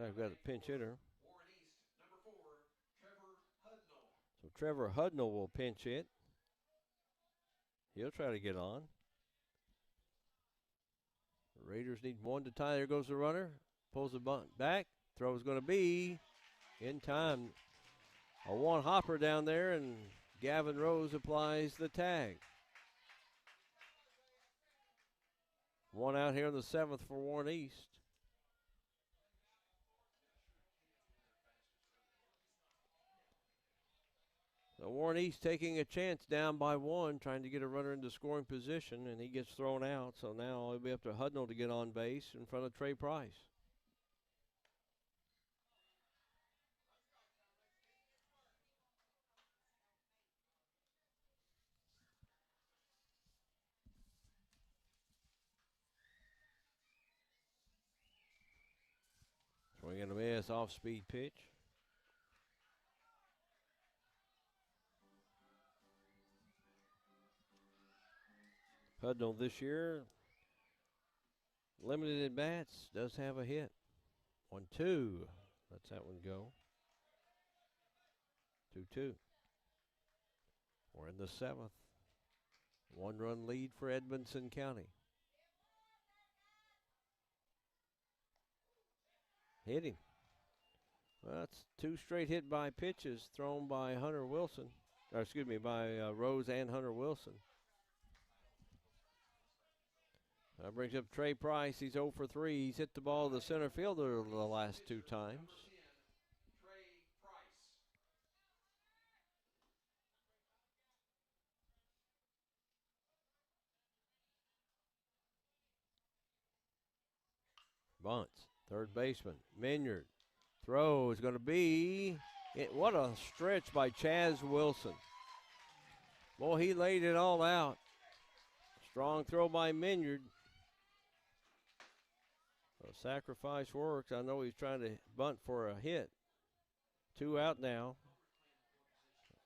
I've got a pinch hitter. So Trevor Hudnall will pinch hit. He'll try to get on. The Raiders need one to tie. There goes the runner. Pulls the bunt back. Throw is going to be in time. A one hopper down there, and Gavin Rose applies the tag. One out here in the 7th for Warren East. So Warren East taking a chance down by 1, trying to get a runner into scoring position, and he gets thrown out. So now it'll be up to Hudnall to get on base in front of Trey Price. Swing and a miss, off-speed pitch. Hudnall this year, limited at bats, does have a hit. 1-2. Lets that one go. 2-2. We're in the 7th. 1-run lead for Edmonson County. Hit him. Well, that's 2 straight hit by pitches thrown by Hunter Wilson. Or excuse me, by Rose and Hunter Wilson. That brings up Trey Price. He's 0 for 3. He's hit the ball to the center fielder the last 2 times. Bunts, third baseman, Minyard. Throw is going to be, what a stretch by Chaz Wilson. Boy, he laid it all out. Strong throw by Minyard. Sacrifice works. I know he's trying to bunt for a hit. 2 out now.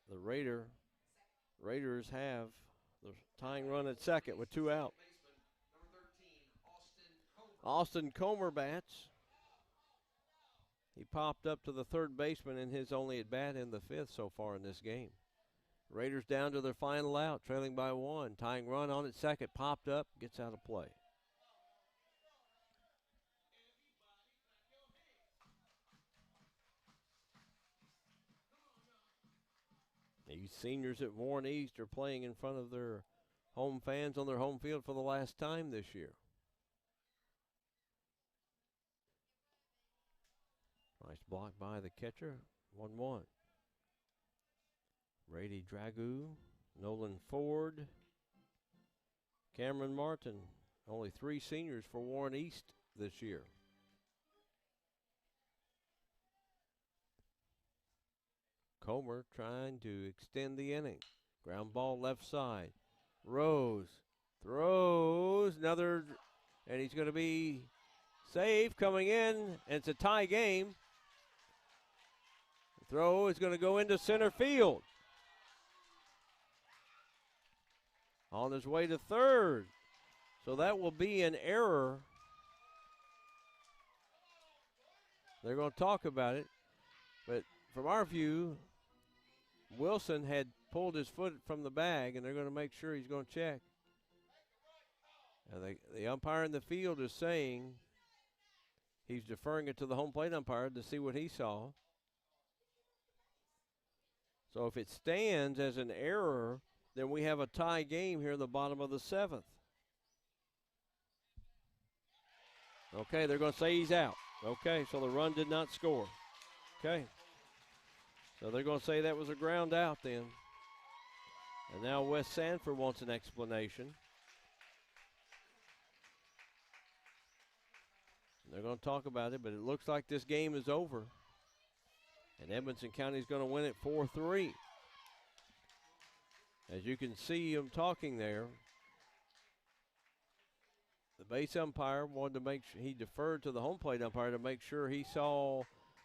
The Raiders have the tying run at second with 2 out. Austin Comer bats. He popped up to the third baseman in his only at bat in the 5th so far in this game. Raiders down to their final out, trailing by 1. Tying run on at second, popped up, gets out of play. These seniors at Warren East are playing in front of their home fans on their home field for the last time this year. Nice block by the catcher. 1-1. Brady Dragoo, Nolan Ford, Cameron Martin. Only 3 seniors for Warren East this year. Comer trying to extend the inning. Ground ball left side. Rose throws another, and he's going to be safe coming in, and it's a tie game. The throw is going to go into center field. On his way to third. So that will be an error. They're going to talk about it, but from our view, Wilson had pulled his foot from the bag, and they're going to make sure he's going to check. And the umpire in the field is saying he's deferring it to the home plate umpire to see what he saw. So if it stands as an error, then we have a tie game here in the bottom of the 7th. Okay, they're going to say he's out. Okay, so the run did not score. Okay. So they're going to say that was a ground out then. And now West Sanford wants an explanation. They're going to talk about it, but it looks like this game is over. And Edmonson County is going to win it 4-3. As you can see him talking there, the base umpire wanted to make sure he deferred to the home plate umpire to make sure he saw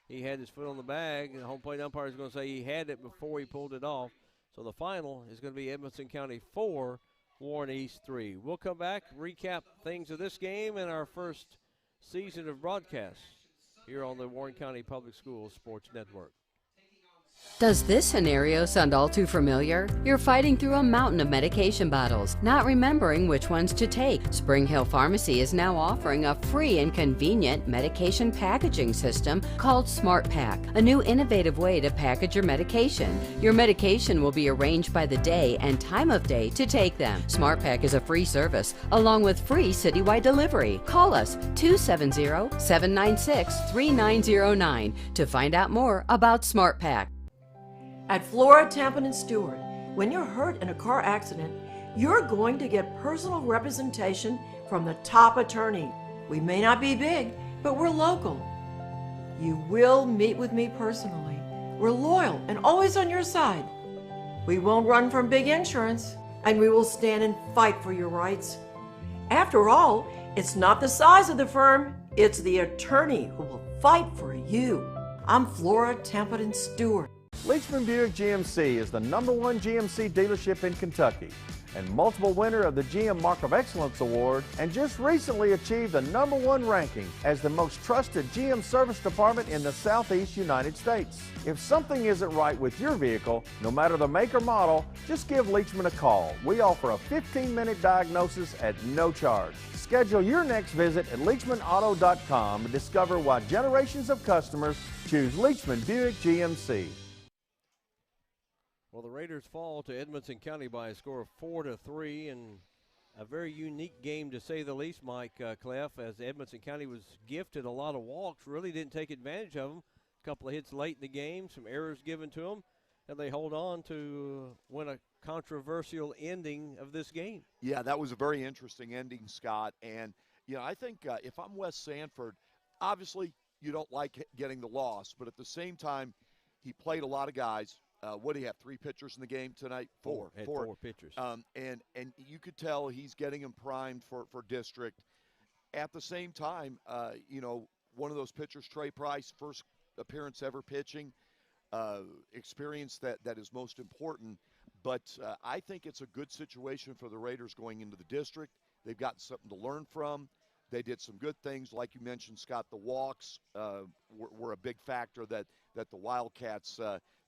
he had his foot on the bag. And the home plate umpire is going to say he had it before he pulled it off. So the final is going to be Edmonson County 4, Warren East 3. We'll come back, recap things of this game and our first season of broadcasts here on the Warren County Public Schools Sports Network. Does this scenario sound all too familiar? You're fighting through a mountain of medication bottles, not remembering which ones to take. Spring Hill Pharmacy is now offering a free and convenient medication packaging system called Smart Pack, a new innovative way to package your medication. Your medication will be arranged by the day and time of day to take them. Smart Pack is a free service, along with free citywide delivery. Call us 270-796-3909 to find out more about Smart Pack. At Flora, Tampa, and Stewart, when you're hurt in a car accident, you're going to get personal representation from the top attorney. We may not be big, but we're local. You will meet with me personally. We're loyal and always on your side. We won't run from big insurance, and we will stand and fight for your rights. After all, it's not the size of the firm, it's the attorney who will fight for you. I'm Flora, Tampa, and Stewart. Leachman Buick GMC is the #1 GMC dealership in Kentucky and multiple winner of the GM Mark of Excellence Award, and just recently achieved the #1 ranking as the most trusted GM service department in the Southeast United States. If something isn't right with your vehicle, no matter the make or model, just give Leachman a call. We offer a 15-minute diagnosis at no charge. Schedule your next visit at LeachmanAuto.com to discover why generations of customers choose Leachman Buick GMC. Well, the Raiders fall to Edmonson County by a score of 4-3, and a very unique game to say the least, Mike Clef, as Edmonson County was gifted a lot of walks, really didn't take advantage of them. A couple of hits late in the game, some errors given to them, and they hold on to win a controversial ending of this game. Yeah, that was a very interesting ending, Scott. And, you know, I think if I'm West Sanford, obviously you don't like getting the loss, but at the same time, he played a lot of guys. What do you have, 3 pitchers in the game tonight? Four pitchers. And you could tell he's getting him primed for district. At the same time, you know, one of those pitchers, Trey Price, first appearance ever pitching, experience that is most important. But I think it's a good situation for the Raiders going into the district. They've got something to learn from. They did some good things, like you mentioned, Scott. The walks were a big factor that the Wildcats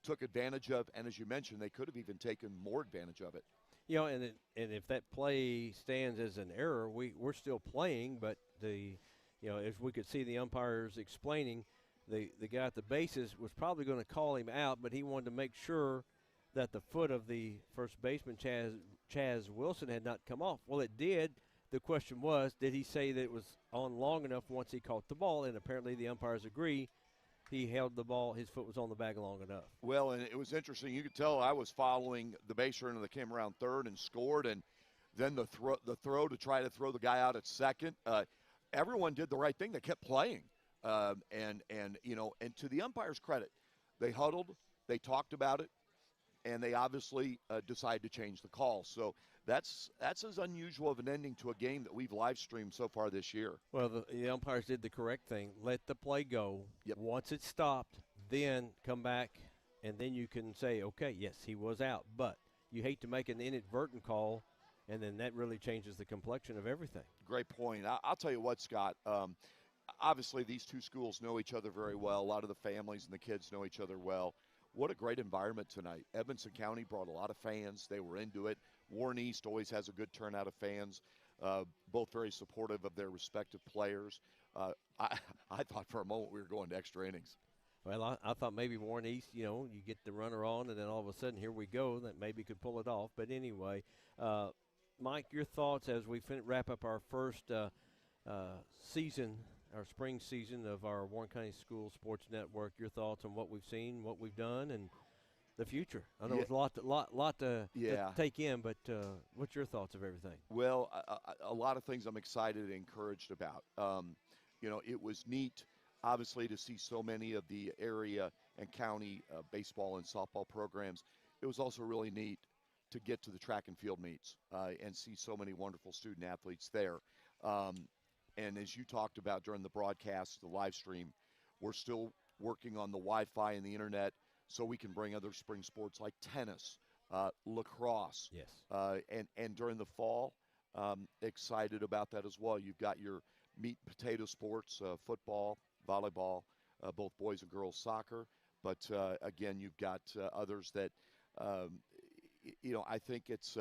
took advantage of, and as you mentioned, they could have even taken more advantage of it. You know, and if that play stands as an error, we're still playing, but as we could see the umpires explaining, the guy at the bases was probably going to call him out, but he wanted to make sure that the foot of the first baseman, Chaz Wilson, had not come off. Well, it did. The question was, did he say that it was on long enough once he caught the ball? And apparently the umpires agree. He held the ball, his foot was on the bag long enough. Well, and it was interesting. You could tell I was following the base runner that came around third and scored, and then the throw to try to throw the guy out at second. Everyone did the right thing. They kept playing. And to the umpire's credit, they huddled, they talked about it, and they obviously decided to change the call. So that's as unusual of an ending to a game that we've live streamed so far this year. Well, the umpires did the correct thing. Let the play go. Yep. Once it stopped, then come back, and then you can say, okay, yes, he was out. But you hate to make an inadvertent call, and then that really changes the complexion of everything. Great point. I'll tell you what, Scott. Obviously, these two schools know each other very well. A lot of the families and the kids know each other well. What a great environment tonight. Edmonson County brought a lot of fans. They were into it. Warren East always has a good turnout of fans, both very supportive of their respective players. I thought for a moment we were going to extra innings. Well, I thought maybe Warren East, you get the runner on, and then all of a sudden, here we go, that maybe could pull it off. But anyway, Mike, your thoughts as we wrap up our first season, our spring season of our Warren County School Sports Network, your thoughts on what we've seen, what we've done, and the future. I know Yeah. it's a lot to Yeah. take in, but what's your thoughts of everything? Well, a lot of things I'm excited and encouraged about. It was neat, obviously, to see so many of the area and county baseball and softball programs. It was also really neat to get to the track and field meets and see so many wonderful student athletes there. And as you talked about during the broadcast, the live stream, we're still working on the Wi-Fi and the internet so we can bring other spring sports like tennis, lacrosse. Yes. And during the fall, excited about that as well. You've got your meat and potato sports, football, volleyball, both boys and girls soccer. But again, you've got others that, I think it's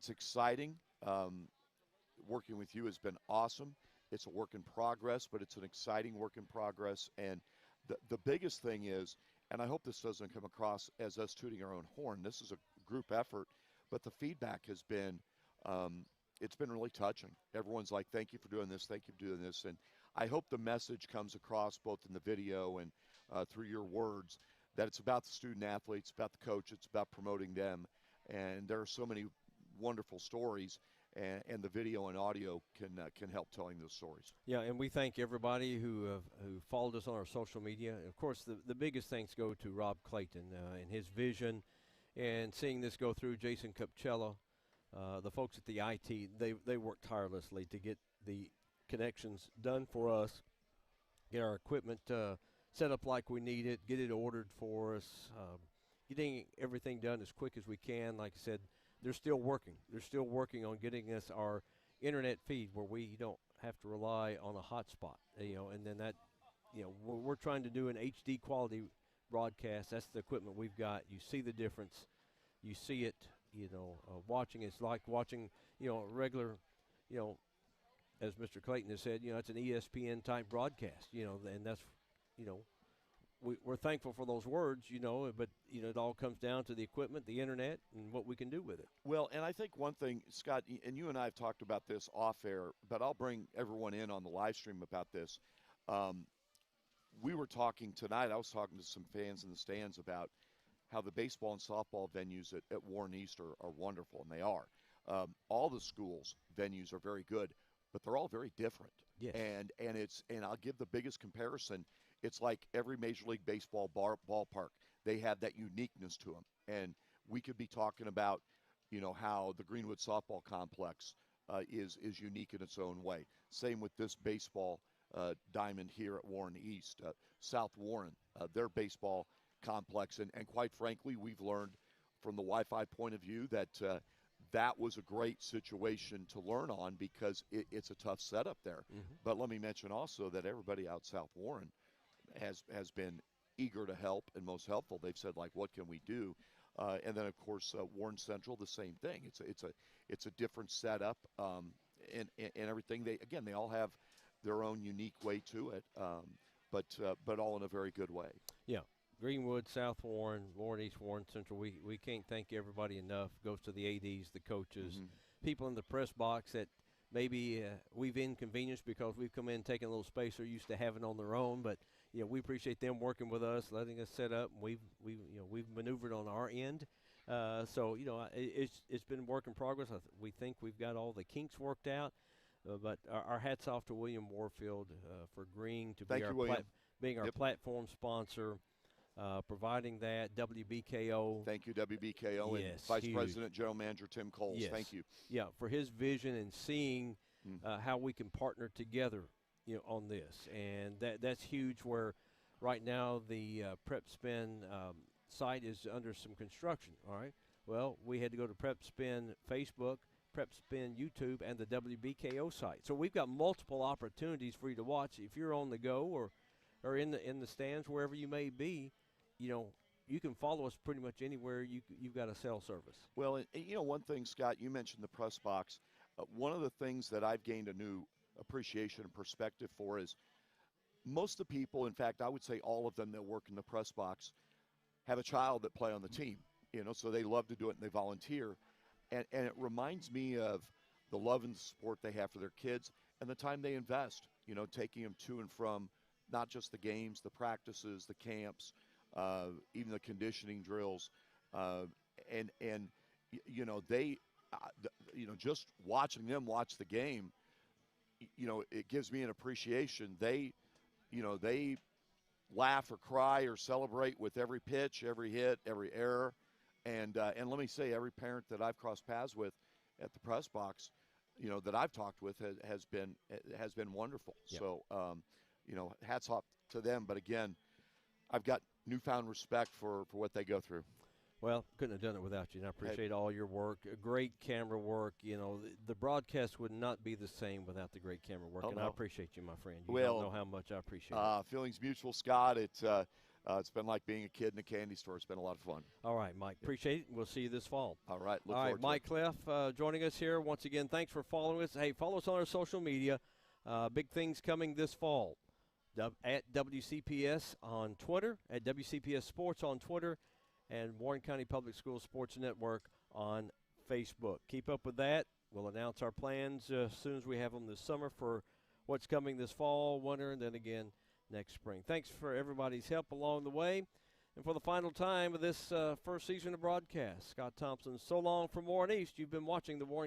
exciting. Working with you has been awesome. It's a work in progress, but it's an exciting work in progress. And the biggest thing is, and I hope this doesn't come across as us tooting our own horn, this is a group effort, but the feedback has been, it's been really touching. Everyone's like, thank you for doing this, thank you for doing this. And I hope the message comes across both in the video and through your words that it's about the student athletes, about the coach, it's about promoting them. And there are so many wonderful stories, and the video and audio can help telling those stories. Yeah, and we thank everybody who followed us on our social media. And of course, the biggest thanks go to Rob Clayton and his vision, and seeing this go through. Jason Capcella, the folks at the IT, they worked tirelessly to get the connections done for us, get our equipment set up like we need it, get it ordered for us, getting everything done as quick as we can. Like I said, they're still working. They're still working on getting us our internet feed where we don't have to rely on a hotspot. And then that, we're trying to do an HD quality broadcast. That's the equipment we've got. You see the difference. You see it. Watching. It's like watching, regular, as Mr. Clayton has said, it's an ESPN type broadcast. And that's, we're thankful for those words, but, it all comes down to the equipment, the internet, and what we can do with it. Well, and I think one thing, Scott, and you and I have talked about this off air, but I'll bring everyone in on the live stream about this. We were talking tonight, I was talking to some fans in the stands about how the baseball and softball venues at Warren East are wonderful, and they are. All the schools' venues are very good, but they're all very different. Yes. And I'll give the biggest comparison. It's like every Major League Baseball ballpark. They have that uniqueness to them. And we could be talking about, how the Greenwood Softball Complex is unique in its own way. Same with this baseball diamond here at Warren East. South Warren, their baseball complex. And quite frankly, we've learned from the Wi-Fi point of view that that was a great situation to learn on because it's a tough setup there. Mm-hmm. But let me mention also that everybody out South Warren has been eager to help and most helpful. They've said, like, what can we do? And then, of course, Warren Central, the same thing. It's a different setup and everything. They all have their own unique way to it, but all in a very good way. Yeah. Greenwood, South Warren, Warren East, Warren Central. We can't thank everybody enough. Goes to the ADs, the coaches, Mm-hmm. people in the press box that maybe we've inconvenienced because we've come in taking a little space they're used to having on their own. But we appreciate them working with us, letting us set up. And we've maneuvered on our end. So it's been work in progress. We think we've got all the kinks worked out. But our hats off to William Warfield for agreeing to be being our platform sponsor. Providing that, WBKO. Thank you, WBKO, yes, and Vice huge. President, General Manager Tim Coles. Yes. Thank you. Yeah, for his vision and seeing how we can partner together, on this, and that's huge. Where right now the Prep Spin site is under some construction. All right. Well, we had to go to Prep Spin Facebook, Prep Spin YouTube, and the WBKO site. So we've got multiple opportunities for you to watch if you're on the go or in the stands, wherever you may be. You can follow us pretty much anywhere you've got a cell service. Well, and one thing, Scott, you mentioned the press box. One of the things that I've gained a new appreciation and perspective for is most of the people, in fact, I would say all of them that work in the press box, have a child that play on the team, so they love to do it and they volunteer. And it reminds me of the love and support they have for their kids and the time they invest, taking them to and from not just the games, the practices, the camps, even the conditioning drills, and you know they, you know, just watching them watch the game, you know, it gives me an appreciation. They, you know, they laugh or cry or celebrate with every pitch, every hit, every error, and let me say, every parent that I've crossed paths with at the press box, you know, that I've talked with has been wonderful. Yep. So, you know, hats off to them. But again, I've got newfound respect for what they go through. Well, couldn't have done it without you, and I appreciate all your work. Great camera work. You know, the broadcast would not be the same without the great camera work, and I appreciate you, my friend. You don't know how much I appreciate it. Feelings mutual, Scott. It's been like being a kid in a candy store. It's been a lot of fun. All right, Mike. Appreciate it. We'll see you this fall. All right. All right, Mike Cleff joining us here. Once again, thanks for following us. Hey, follow us on our social media. Big things coming this fall. At WCPS on Twitter, at WCPS Sports on Twitter, and Warren County Public Schools Sports Network on Facebook. Keep up with that. We'll announce our plans as soon as we have them this summer for what's coming this fall, winter, and then again next spring. Thanks for everybody's help along the way. And for the final time of this first season of broadcast, Scott Thompson, so long from Warren East. You've been watching the Warren